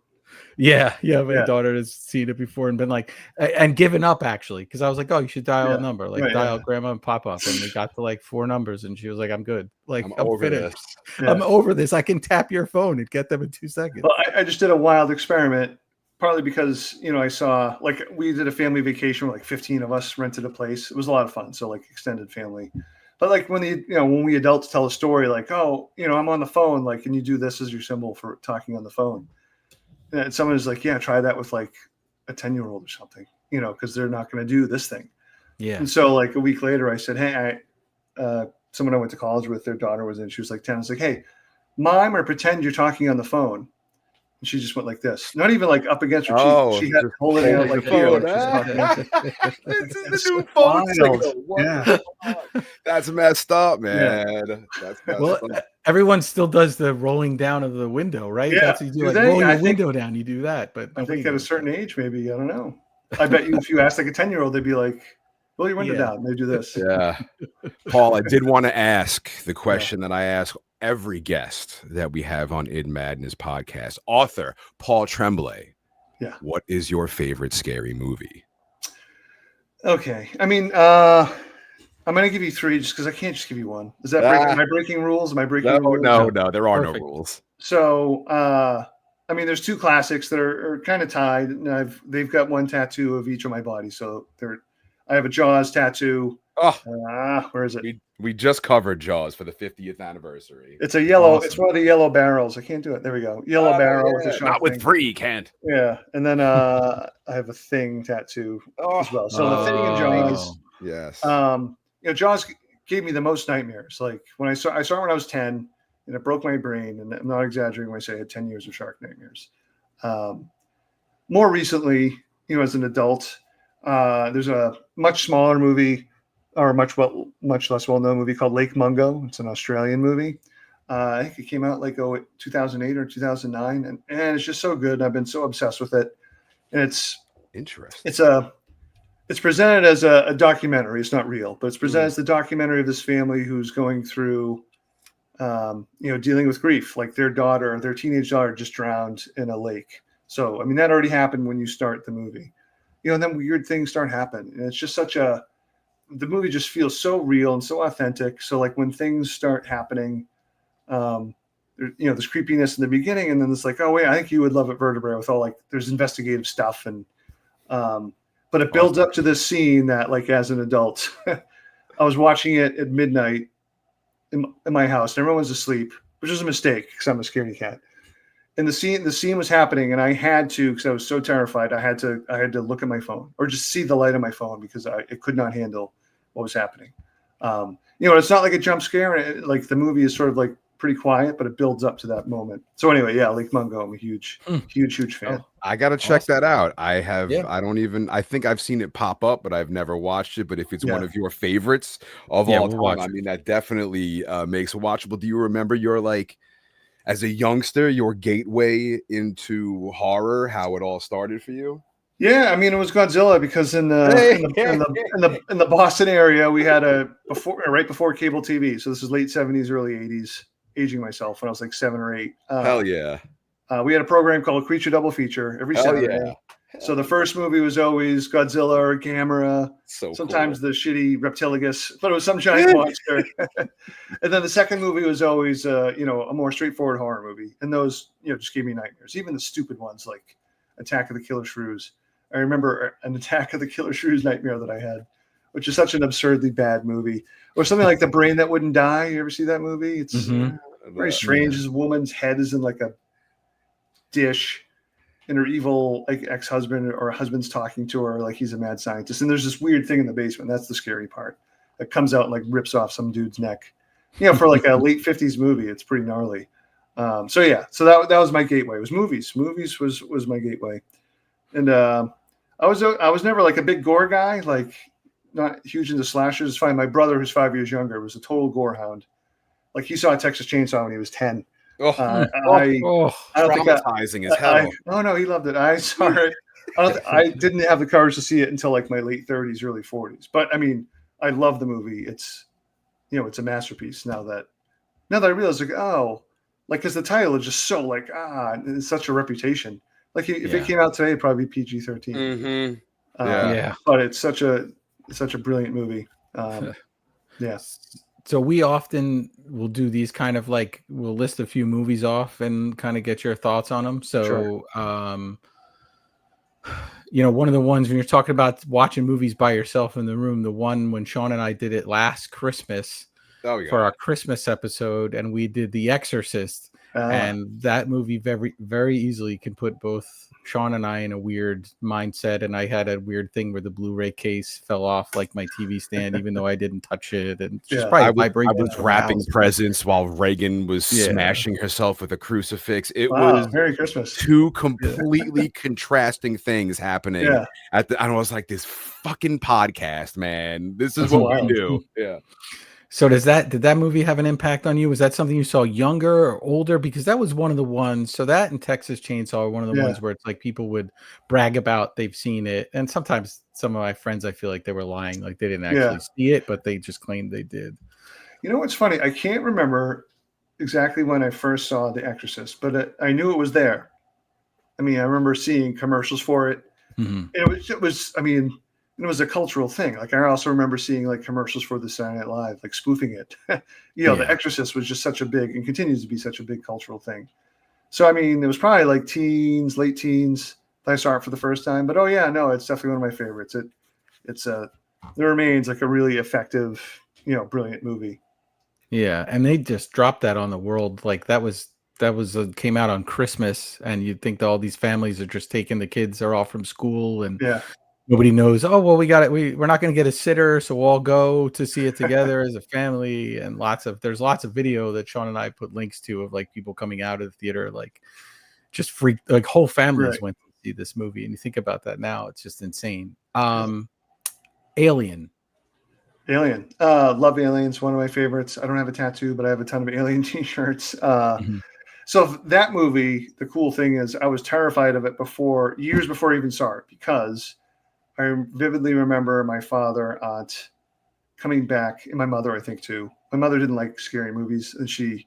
Yeah. My daughter has seen it before and been like, and given up actually, because I was like, "Oh, you should dial a number, like dial grandma and pop up." And we got to like 4 numbers, and she was like, "I'm good, like I'm I'm over finished. this. I'm over this. I can tap your phone and get them in 2 seconds." Well, I just did a wild experiment, partly because I saw, like, we did a family vacation where like 15 of us rented a place. It was a lot of fun, so like extended family. But like when when we adults tell a story, like, "Oh, I'm on the phone, like, can you do this as your symbol for talking on the phone?" And someone was like, "Yeah, try that with like a 10-year-old or something, because they're not going to do this thing." Yeah. And so like a week later, I said, "Hey, someone I went to college with, their daughter was in. She was like 10. I was like, "Hey, mime or pretend you're talking on the phone." And she just went like this, not even like up against her cheek. She had to hold it out like here, like she's talking. This is the new phone signal. What? That's messed up, man. That's messed Well, up. everyone still does the rolling down of the window, right? Yeah. That's what you do. Do Like they? roll I your think- window down. You do that, but I think nobody at a does certain that. age, maybe, I don't know. I bet you if you ask like a 10-year-old, they'd be like, roll your window Yeah. down. They do this. Yeah. Paul, I did want to ask the question that I ask every guest that we have on In Madness podcast. Author Paul Tremblay. Yeah. What is your favorite scary movie? Okay. I mean, I'm going to give you 3 just because I can't just give you one. Is that am I breaking rules? Am I breaking rules? No, there are Perfect. no rules. So, I mean, there's 2 classics that are kind of tied, and they've got one tattoo of each of my body. So I have a Jaws tattoo. Oh, where is it? We just covered Jaws for the 50th anniversary. It's a yellow. Awesome. It's one of the yellow barrels. I can't do it. There we go. Yellow barrel with a shark. Not with thing. 3, you can't. Yeah, and then I have a Thing tattoo as well. So the Thing and Jaws. Yes. Jaws gave me the most nightmares. Like when I saw it when I was 10, and it broke my brain. And I'm not exaggerating when I say I had 10 years of shark nightmares. More recently, as an adult, there's a much smaller movie, or much less well-known movie called Lake Mungo. It's an Australian movie. I think it came out like 2008 or 2009, and it's just so good. And I've been so obsessed with it. And it's interesting. It's presented as a documentary. It's not real, but it's presented as the documentary of this family who's going through, dealing with grief. Like their teenage daughter just drowned in a lake. So, I mean, that already happened when you start the movie, and then weird things start happening. And it's just the movie just feels so real and so authentic. So like when things start happening, there's creepiness in the beginning, and then it's like, oh wait, I think you would love it, Vertebrae, with all like there's investigative stuff, and but it builds up to this scene that, like, as an adult, I was watching it at midnight in my house, and everyone was asleep, which was a mistake because I'm a scaredy cat. And the scene was happening, and I had to, because I was so terrified, I had to look at my phone or just see the light on my phone because it could not handle what was happening. It's not like a jump scare, and like the movie is sort of like pretty quiet, but it builds up to that moment. So anyway, yeah, Lake Mungo, I'm a huge fan. I gotta check that out. I think I've seen it pop up, but I've never watched it. But if it's one of your favorites of all time, I mean, that definitely makes it watchable. Do you remember as a youngster, your gateway into horror, how it all started for you? Yeah, I mean, it was Godzilla because in the Boston area, we had right before cable TV. So this is late 70s, early 80s. Aging myself when I was like 7 or 8. Hell yeah! We had a program called Creature Double Feature every Saturday. Yeah. So the first movie was always Godzilla or Gamera. So Sometimes cool. the shitty Reptilicus, but it was some giant monster. And then the second movie was always, a more straightforward horror movie. And those, just gave me nightmares. Even the stupid ones like Attack of the Killer Shrews. I remember an Attack of the Killer Shrews nightmare that I had, which is such an absurdly bad movie. Or something like The Brain That Wouldn't Die. You ever see that movie? It's very strange. This woman's head is in like a dish, and her evil ex-husband or husband's talking to her like he's a mad scientist. And there's this weird thing in the basement. That's the scary part. That comes out and like rips off some dude's neck. For like a late 50s movie, it's pretty gnarly. So that was my gateway. It was movies. Movies was my gateway. And I was never like a big gore guy, like not huge into slashers. It's fine. My brother, who's 5 years younger, was a total gore hound. Like he saw Texas Chainsaw when he was 10. I don't think traumatizing as hell. No, he loved it. I saw it. I didn't have the courage to see it until like my late 30s, early 40s. But I mean, I love the movie. It's, it's a masterpiece. Now that I realize, because the title is just so like it's such a reputation. Like if it came out today, it'd probably be PG-13. Mm-hmm. But it's such a brilliant movie. So we often will do these kind of like, we'll list a few movies off and kind of get your thoughts on them. So, sure. One of the ones when you're talking about watching movies by yourself in the room, the one when Shawn and I did it last Christmas for our Christmas episode, and we did The Exorcist. And that movie very, very easily can put both Shawn and I in a weird mindset. And I had a weird thing where the Blu-ray case fell off like my TV stand, even though I didn't touch it. And just probably I was wrapping presents while Reagan was smashing herself with a crucifix. It was Merry Christmas. Two completely contrasting things happening and I was like, this fucking podcast, man. This is what we do. Yeah. So did that movie have an impact on you? Was that something you saw younger or older? Because that was one of the ones. So that and Texas Chainsaw are one of the ones where it's like people would brag about they've seen it, and sometimes some of my friends, I feel like they were lying, like they didn't actually see it, but they just claimed they did. You know what's funny? I can't remember exactly when I first saw The Exorcist, but I knew it was there. I mean, I remember seeing commercials for it. Mm-hmm. It was. I mean. It was a cultural thing. Like I also remember seeing like commercials for the Saturday Night Live, like spoofing it. The Exorcist was just such a big and continues to be such a big cultural thing. So I mean, it was probably like late teens that I saw it for the first time. But it's definitely one of my favorites. It remains like a really effective, brilliant movie. Yeah, and they just dropped that on the world. Like that was came out on Christmas, and you'd think that all these families are just taking the kids are off from school and nobody knows. Oh, well, we got it. We're not going to get a sitter, so we'll all go to see it together as a family. And there's lots of video that Shawn and I put links to of like people coming out of the theater, like just freaked, like whole families went to see this movie. And you think about that now, it's just insane. Alien. Love Aliens. One of my favorites. I don't have a tattoo, but I have a ton of Alien t-shirts. So that movie, the cool thing is I was terrified of it years before I even saw it, because I vividly remember my father, aunt coming back, and my mother, I think too. My mother didn't like scary movies, and she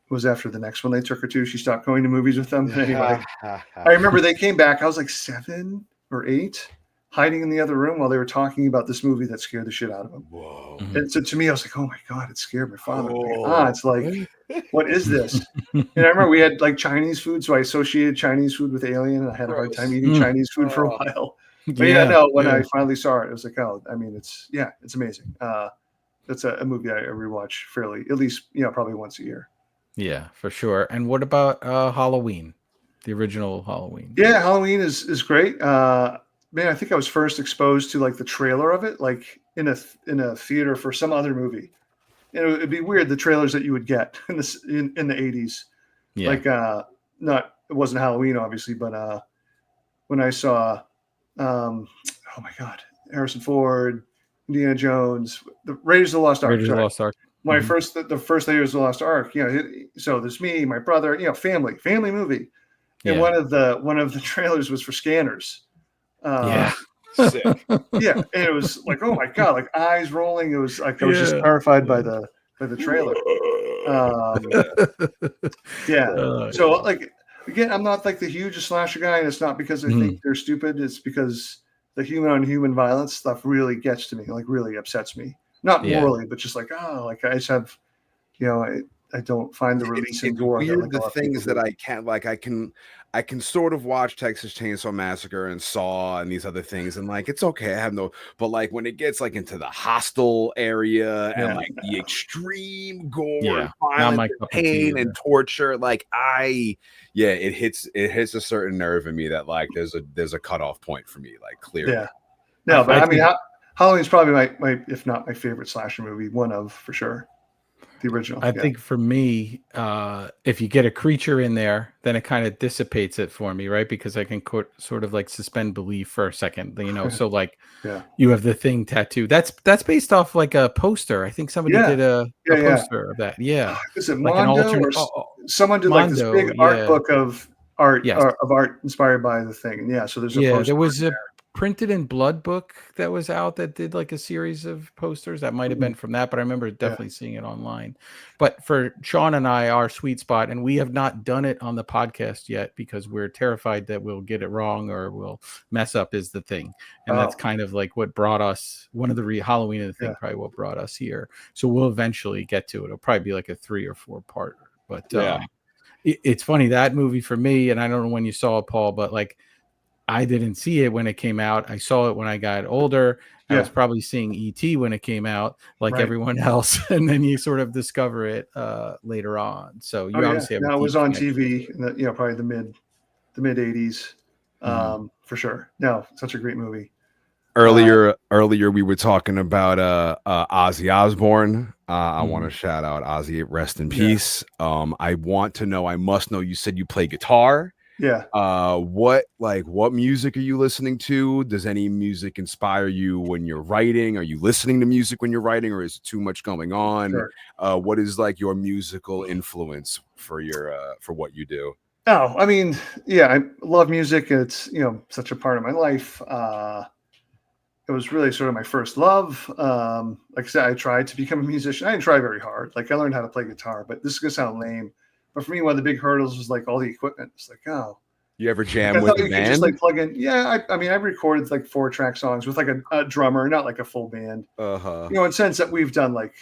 was after the next one they took her to. She stopped going to movies with them. But anyway, I remember they came back. I was like 7 or 8, hiding in the other room while they were talking about this movie that scared the shit out of them. Whoa. And so to me, I was like, oh my God, it scared my father. It's like, what is this? And I remember we had like Chinese food, so I associated Chinese food with Alien, and I had a hard time eating Chinese food for a while. But when I finally saw it was like, it's amazing. That's a movie I rewatch fairly, at least, probably once a year. Yeah, for sure. And what about Halloween, the original Halloween? Yeah, Halloween is great. I think I was first exposed to like the trailer of it, like in a theater for some other movie. It'd be weird, the trailers that you would get in the 80s. Yeah. Like it wasn't Halloween obviously, but when I saw oh my God, Harrison Ford, Indiana Jones, the Raiders of the Lost Ark. The first Raiders of the Lost Ark. So there's me, my brother, family movie. And one of the trailers was for Scanners. Sick. And it was like, oh my God, like eyes rolling. It was like I was just terrified by the trailer. So like Again, I'm not like the hugest slasher guy, and it's not because I think they're stupid. It's because the human on human violence stuff really gets to me, like really upsets me. Not morally, but just like, oh, like I just have, I don't find the release in It's gore that weird like a the lot of people things that do. I can't like. I can sort of watch Texas Chainsaw Massacre and Saw and these other things, and like it's okay. I have no, but like when it gets like into the hostile area and Yeah, like the extreme gore and Yeah, not violence my and cup of tea pain either. and torture, like it hits a certain nerve in me that like there's a cutoff point for me, like clearly. yeah. No, but I I mean, think Halloween's probably my if not my favorite slasher movie, one of for sure. The original. I Yeah. think for me, if you get a creature in there, then it kind of dissipates it for me, right? Because I can sort of like suspend belief for a second, So like, Yeah. you have the Thing tattoo. That's based off like a poster. I think somebody Yeah. did a Yeah. poster of that. Yeah, Is it like an Mondo or alternate someone did like this Mondo. big art Yeah, book of art yes. of art inspired by the Thing? And yeah, so there's a Yeah, poster. there was a Printed in Blood book that was out that did like a series of posters. That might have been from that, but I remember definitely seeing it online. But for Shawn and I, our sweet spot, and we have not done it on the podcast yet because we're terrified that we'll get it wrong or we'll mess up, is the Thing. And that's kind of like what brought us, one of the Halloween of the Thing, probably what brought us here. So we'll eventually get to it. It'll probably be like a 3 or 4 part. But it's funny, that movie for me, and I don't know when you saw it, Paul, but like, I didn't see it when it came out. I saw it when I got older. I was probably seeing E.T. when it came out, like everyone else, and then you sort of discover it later on. So you obviously have a it deep was on connection. TV in the, probably the mid 80s, for sure. No, such a great movie. Earlier we were talking about Ozzy Osbourne. I want to shout out Ozzy, rest in peace. I must know, you said you play guitar. Yeah. What music are you listening to? Does any music inspire you when you're writing? Are you listening to music when you're writing, or is it too much going on? Sure. What is like your musical influence for for what you do? Oh, I mean, yeah, I love music. It's, such a part of my life. It was really sort of my first love. Like I said, I tried to become a musician. I didn't try very hard. Like I learned how to play guitar, but this is gonna sound lame. But for me, one of the big hurdles was like all the equipment. It's like, oh, You ever jam I with thought a you could just band? like plug in. Yeah, I mean, I recorded like 4-track songs with like a drummer, not like a full band. In sense that we've done like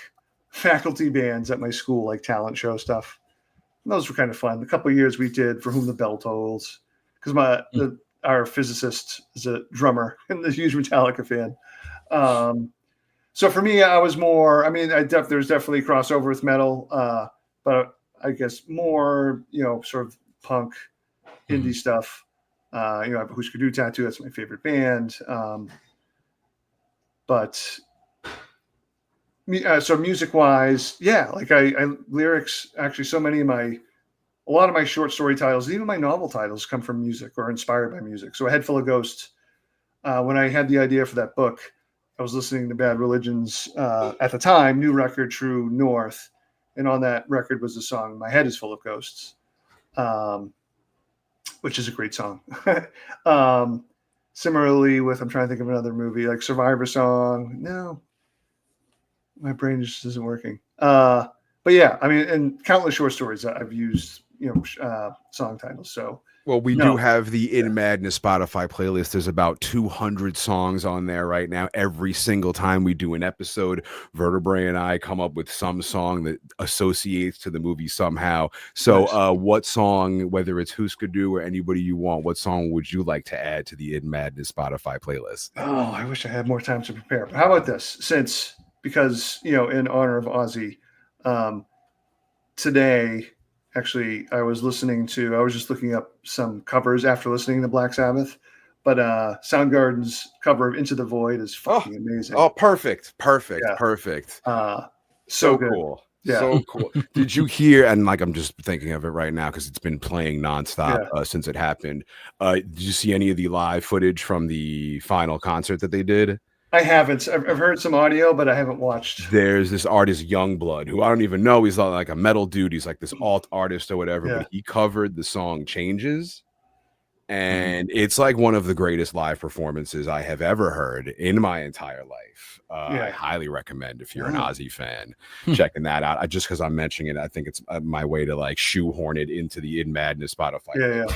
faculty bands at my school, like talent show stuff. And those were kind of fun. A couple of years we did For Whom the Bell Tolls, because our physicist is a drummer and a huge Metallica fan. So for me, I was more. I mean, there's definitely crossover with metal, but I guess more, sort of punk, indie stuff. I have a Husker Du tattoo. That's my favorite band. But so music wise, yeah, like I lyrics, actually so many of a lot of my short story titles, even my novel titles, come from music or inspired by music. So A Head Full of Ghosts, when I had the idea for that book, I was listening to Bad Religion's, at the time, new record, True North. And on that record was the song My Head is Full of Ghosts, which is a great song. Similarly with, I'm trying to think of another movie, like Survivor Song. No, my brain just isn't working. But yeah, I mean, and countless short stories that I've used, song titles. So, well, we do have the In Madness Spotify playlist. There's about 200 songs on there right now. Every single time we do an episode, Vertebrae and I come up with some song that associates to the movie somehow. So nice. What song, whether it's Husker Du or anybody you want, what song would you like to add to the In Madness Spotify playlist? Oh, I wish I had more time to prepare. But how about this? Because, in honor of Ozzy, today, actually, I was just looking up some covers after listening to Black Sabbath, but Soundgarden's cover of Into the Void is fucking amazing. Oh, perfect. So good. Cool. Yeah. So cool. Did you hear, and like I'm just thinking of it right now because it's been playing nonstop since it happened. Did you see any of the live footage from the final concert that they did? I haven't. I've heard some audio, but I haven't watched. There's this artist, Youngblood, who I don't even know. He's not like a metal dude. He's like this alt artist or whatever, but he covered the song Changes. and it's like one of the greatest live performances I have ever heard in my entire life. I highly recommend, if you're an Ozzy fan, checking that out. Just because I'm mentioning it, I think it's my way to like shoehorn it into the In Madness Spotify.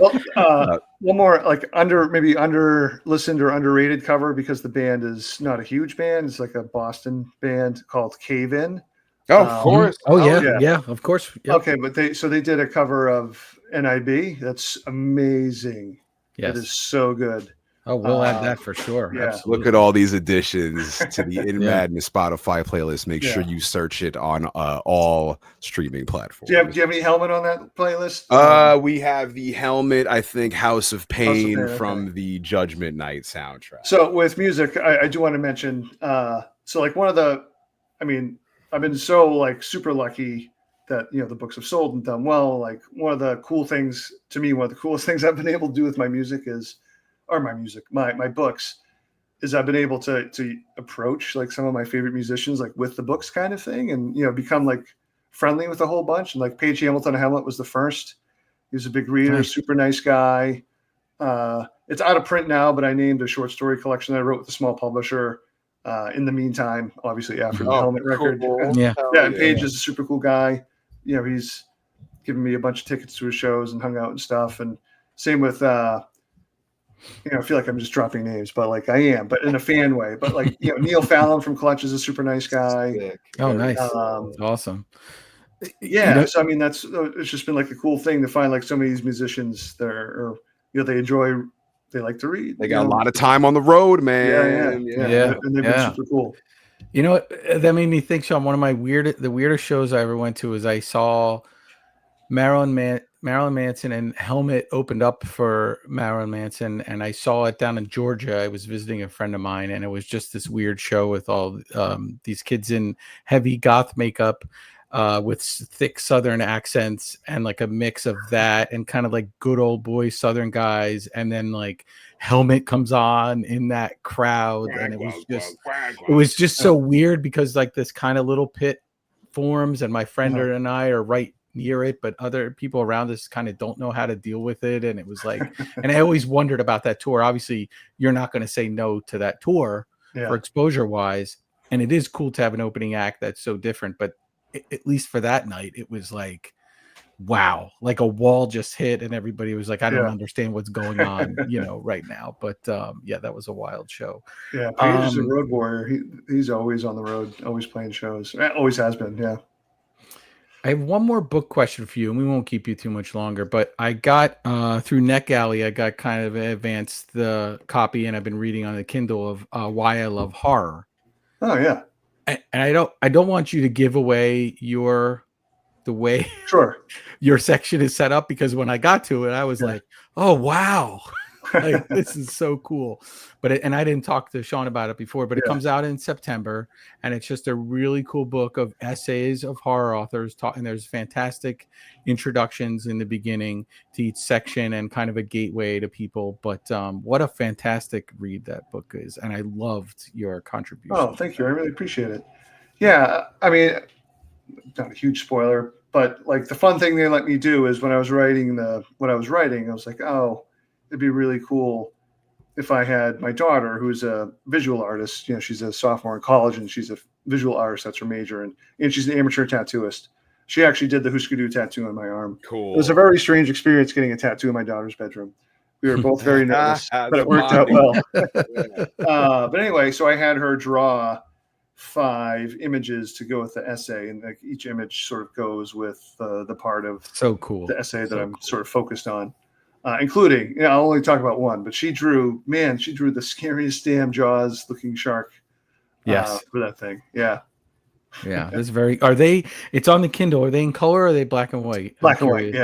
Well, one more like maybe under listened or underrated cover, because the band is not a huge band. It's like a Boston band called Cave In. Oh, of course. Oh yeah, of course. Yep. Okay, but they did a cover of NIB. That's amazing. Yes. It is so good. Oh, we'll add that for sure. Yeah. Absolutely. Look at all these additions to the In Madness Spotify playlist. Make sure you search it on all streaming platforms. Do you have any Helmet on that playlist? We have the Helmet, I think, House of Pain from the Judgment Night soundtrack. So with music, I do want to mention, so like I've been so like super lucky that, the books have sold and done well. Like one of the coolest things I've been able to do with my books is I've been able to approach like some of my favorite musicians, like with the books kind of thing, and, become like friendly with a whole bunch. And like Page Hamilton of Hamlet was the first. He was a big reader, super nice guy. It's out of print now, but I named a short story collection that I wrote with a small publisher. In the meantime, obviously after the Helmet record. And Page is a super cool guy. He's given me a bunch of tickets to his shows and hung out and stuff. And same with, I feel like I'm just dropping names, but like I am, but in a fan way. But like, Neil Fallon from Clutch is a super nice guy. Oh, nice. Awesome. Yeah. So, I mean, it's just been like a cool thing to find like so many of these musicians that are, they like to read. They got a lot of time on the road, man. Yeah. And they've been super cool. You know what? That made me think, Shawn, one of my weirdest shows I ever went to was I saw Marilyn Manson, and Helmet opened up for Marilyn Manson, and I saw it down in Georgia. I was visiting a friend of mine, and it was just this weird show with all these kids in heavy goth makeup, with thick Southern accents, and like a mix of that and kind of like good old boy Southern guys. And then like Helmet comes on in that crowd. And it was just so weird because like this kind of little pit forms, and my friend and I are right near it, but other people around us kind of don't know how to deal with it. And it was like, and I always wondered about that tour. Obviously you're not going to say no to that tour for exposure wise. And it is cool to have an opening act that's so different, but at least for that night, it was like, wow, like a wall just hit, and everybody was like, I don't understand what's going on, right now. But that was a wild show. Yeah, Page is a road warrior. He's always on the road, always playing shows. Always has been. Yeah. I have one more book question for you, and we won't keep you too much longer. But I got through NetGalley, I got kind of advanced the copy, and I've been reading on the Kindle of Why I Love Horror. Oh yeah. And I don't want you to give away the way your section is set up, because when I got to it, I was like, oh wow, like this is so cool. And I didn't talk to Shawn about it before, but it comes out in September, and it's just a really cool book of essays of horror authors and there's fantastic introductions in the beginning to each section and kind of a gateway to people. But what a fantastic read that book is, and I loved your contribution. Oh, thank you. I really appreciate it. Yeah, I mean, not a huge spoiler, but like the fun thing they let me do is when I was writing, I was like, oh, it'd be really cool if I had my daughter, who's a visual artist. She's a sophomore in college, and she's a visual artist. That's her major, and she's an amateur tattooist. She actually did the Husker Du tattoo on my arm. Cool. It was a very strange experience getting a tattoo in my daughter's bedroom. We were both very nervous, but it worked out well. But anyway, so I had her draw 5 images to go with the essay, and like each image sort of goes with the part of the essay that I'm sort of focused on, including, I'll only talk about one, but she drew the scariest damn Jaws looking shark for that thing. That's very. It's on the Kindle. Are they in color or are they black and white? Black and white.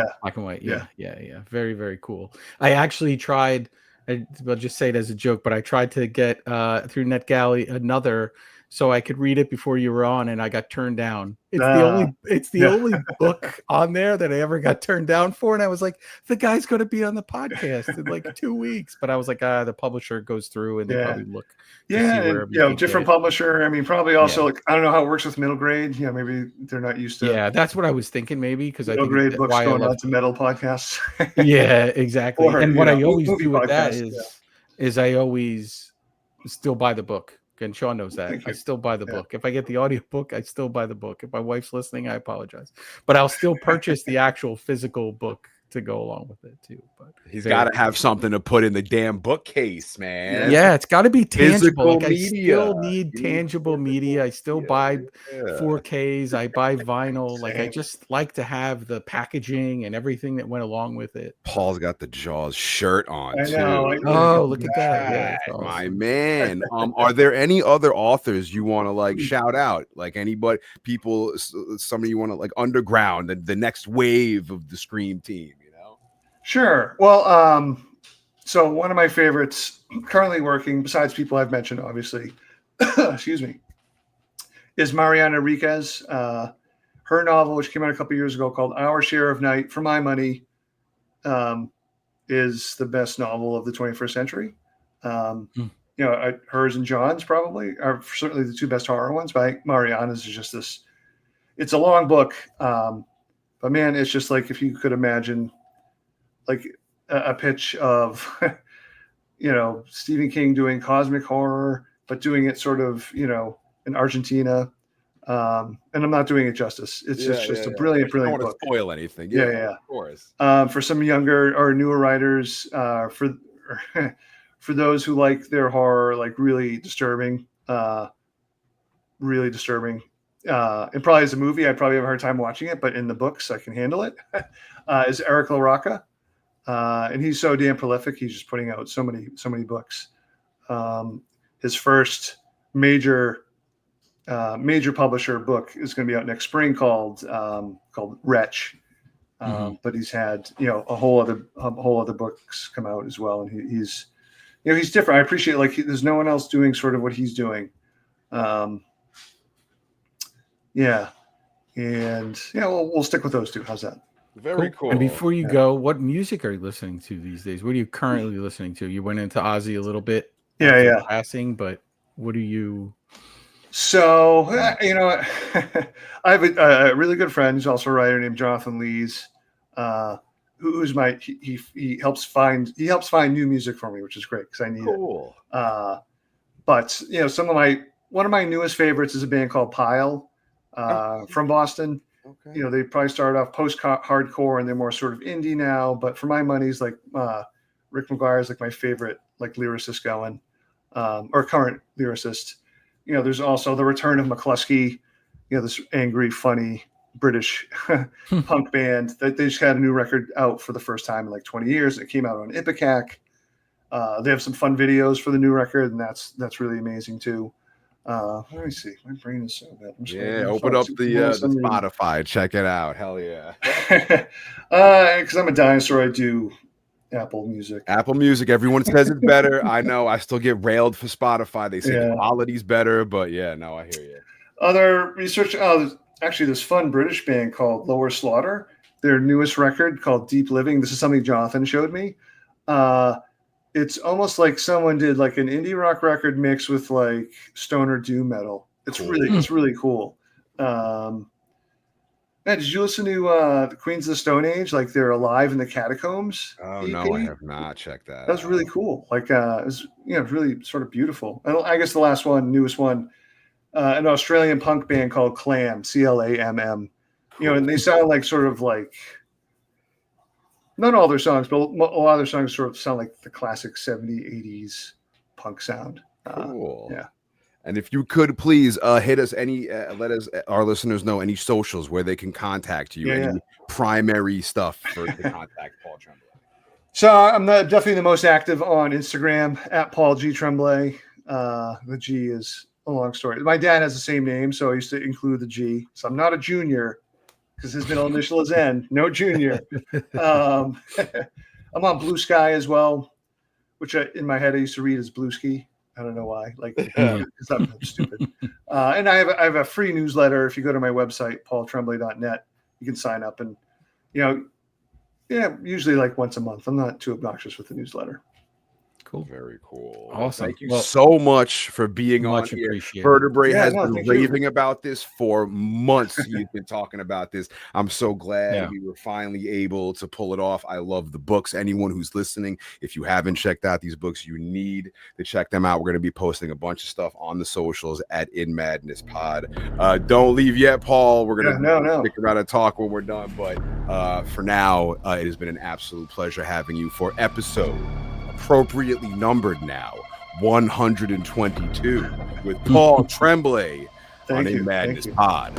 Yeah. Very, very cool. I actually tried, I'll just say it as a joke, but I tried to get through NetGalley another so I could read it before you were on, and I got turned down. It's the Yeah. only book on there that I ever got turned down for, and I was like, the guy's going to be on the podcast in like 2 weeks, but I was like, the publisher goes through and they probably look to see and wherever you different get. publisher. I mean, probably also like, I don't know how it works with middle grade. Yeah, maybe they're not used to. Yeah, that's what I was thinking, maybe, because I middle think grade that's books why I going love on to metal podcasts. Yeah, exactly. Or, And what I always movie do with that podcasts, is I always still buy the book. And Shawn knows that. Thank I you. still buy the book. If I get the audio book, I still buy the book. If my wife's listening, I apologize. But I'll still purchase the actual physical book to go along with it too. But he's got to have something to put in the damn bookcase, man. Yeah, it's got to be tangible. Like, media. I still need tangible media. I still buy 4Ks. I buy vinyl. Like, I just like to have the packaging and everything that went along with it. Paul's got the Jaws shirt on. I know. Too. Oh, look at that! Yeah, awesome. My man. Are there any other authors you want to like shout out? Like anybody, people, somebody you want to like underground, the next wave of the Scream team? Sure. Well, so one of my favorites currently working, besides people I've mentioned, obviously, excuse me, is Mariana Enriquez. Her novel, which came out a couple years ago, called Our Share of Night, for my money, is the best novel of the 21st century. Hers and John's probably are certainly the two best horror ones. But Mariana's is just this. It's a long book, but man, it's just like if you could imagine, like a pitch of, Stephen King doing cosmic horror, but doing it sort of, in Argentina. And I'm not doing it justice. It's just a brilliant book. Don't want to spoil anything. Yeah. Of course. For some younger or newer writers, for those who like their horror, like really disturbing. And probably as a movie, I'd probably have a hard time watching it, but in the books, I can handle it. Is Eric LaRocca. And he's so damn prolific. He's just putting out so many books. His first major publisher book is going to be out next spring called Wretch. But he's had a whole other books come out as well, and he's different. I appreciate there's no one else doing sort of what he's doing. And we'll stick with those two. How's that? Very cool. And before you go, what music are you listening to these days? What are you currently listening to? You went into Ozzy a little bit. Passing, but what are you? So, I have a really good friend who's also a writer named Jonathan Lees, who's he helps find new music for me, which is great because I need it. But one of my newest favorites is a band called Pile, from Boston. Okay. They probably started off post-hardcore and they're more sort of indie now. But for my money, like Rick McGuire is like my favorite lyricist going, or current lyricist. There's also the return of McCluskey, this angry, funny British punk band that they just had a new record out for the first time in 20 years. It came out on Ipecac. They have some fun videos for the new record, and that's really amazing too. Let me see. My brain is so bad. Open up the Spotify. Check it out. Hell yeah. Because I'm a dinosaur, I do Apple Music. Everyone says it's better. I know. I still get railed for Spotify. They say the quality's better, but I hear you. Other research. Actually, this fun British band called Lower Slaughter. Their newest record called Deep Living. This is something Jonathan showed me. It's almost like someone did an indie rock record mixed with stoner doom metal. It's really cool. Did you listen to the Queens of the Stone Age? They're alive in the catacombs. Oh EP? No, I have not checked that. That was really cool. It was really sort of beautiful. And I guess the newest one, an Australian punk band called Clam, CLAMM. Cool. And they sound not all their songs, but a lot of their songs sort of sound like the classic 70s, 80s punk sound. Cool. And if you could please hit us let our listeners know any socials where they can contact you, any primary stuff to contact Paul Tremblay. So I'm definitely the most active on Instagram at Paul G Tremblay. The G is a long story. My dad has the same name, so I used to include the G. So I'm not a junior because his middle initial is N. No junior. I'm on Blue Sky as well, which in my head I used to read as Blue Ski. I don't know why. Like, because I'm stupid. And I have a free newsletter. If you go to my website, paultremblay.net, you can sign up. And, usually like once a month. I'm not too obnoxious with the newsletter. Cool. Very cool. Awesome. Thank you so much for being on Much here. appreciated. Vertebrae Yeah, has no, been thank you. raving about this for months. He's been talking about this. I'm so glad Yeah. we were finally able to pull it off. I love the books. Anyone who's listening, if you haven't checked out these books, you need to check them out. We're going to be posting a bunch of stuff on the socials at In Madness Pod. Don't leave yet, Paul. We're going to stick around and talk when we're done. But for now, it has been an absolute pleasure having you for episode appropriately numbered now 122 with Paul Tremblay on In Madness Pod.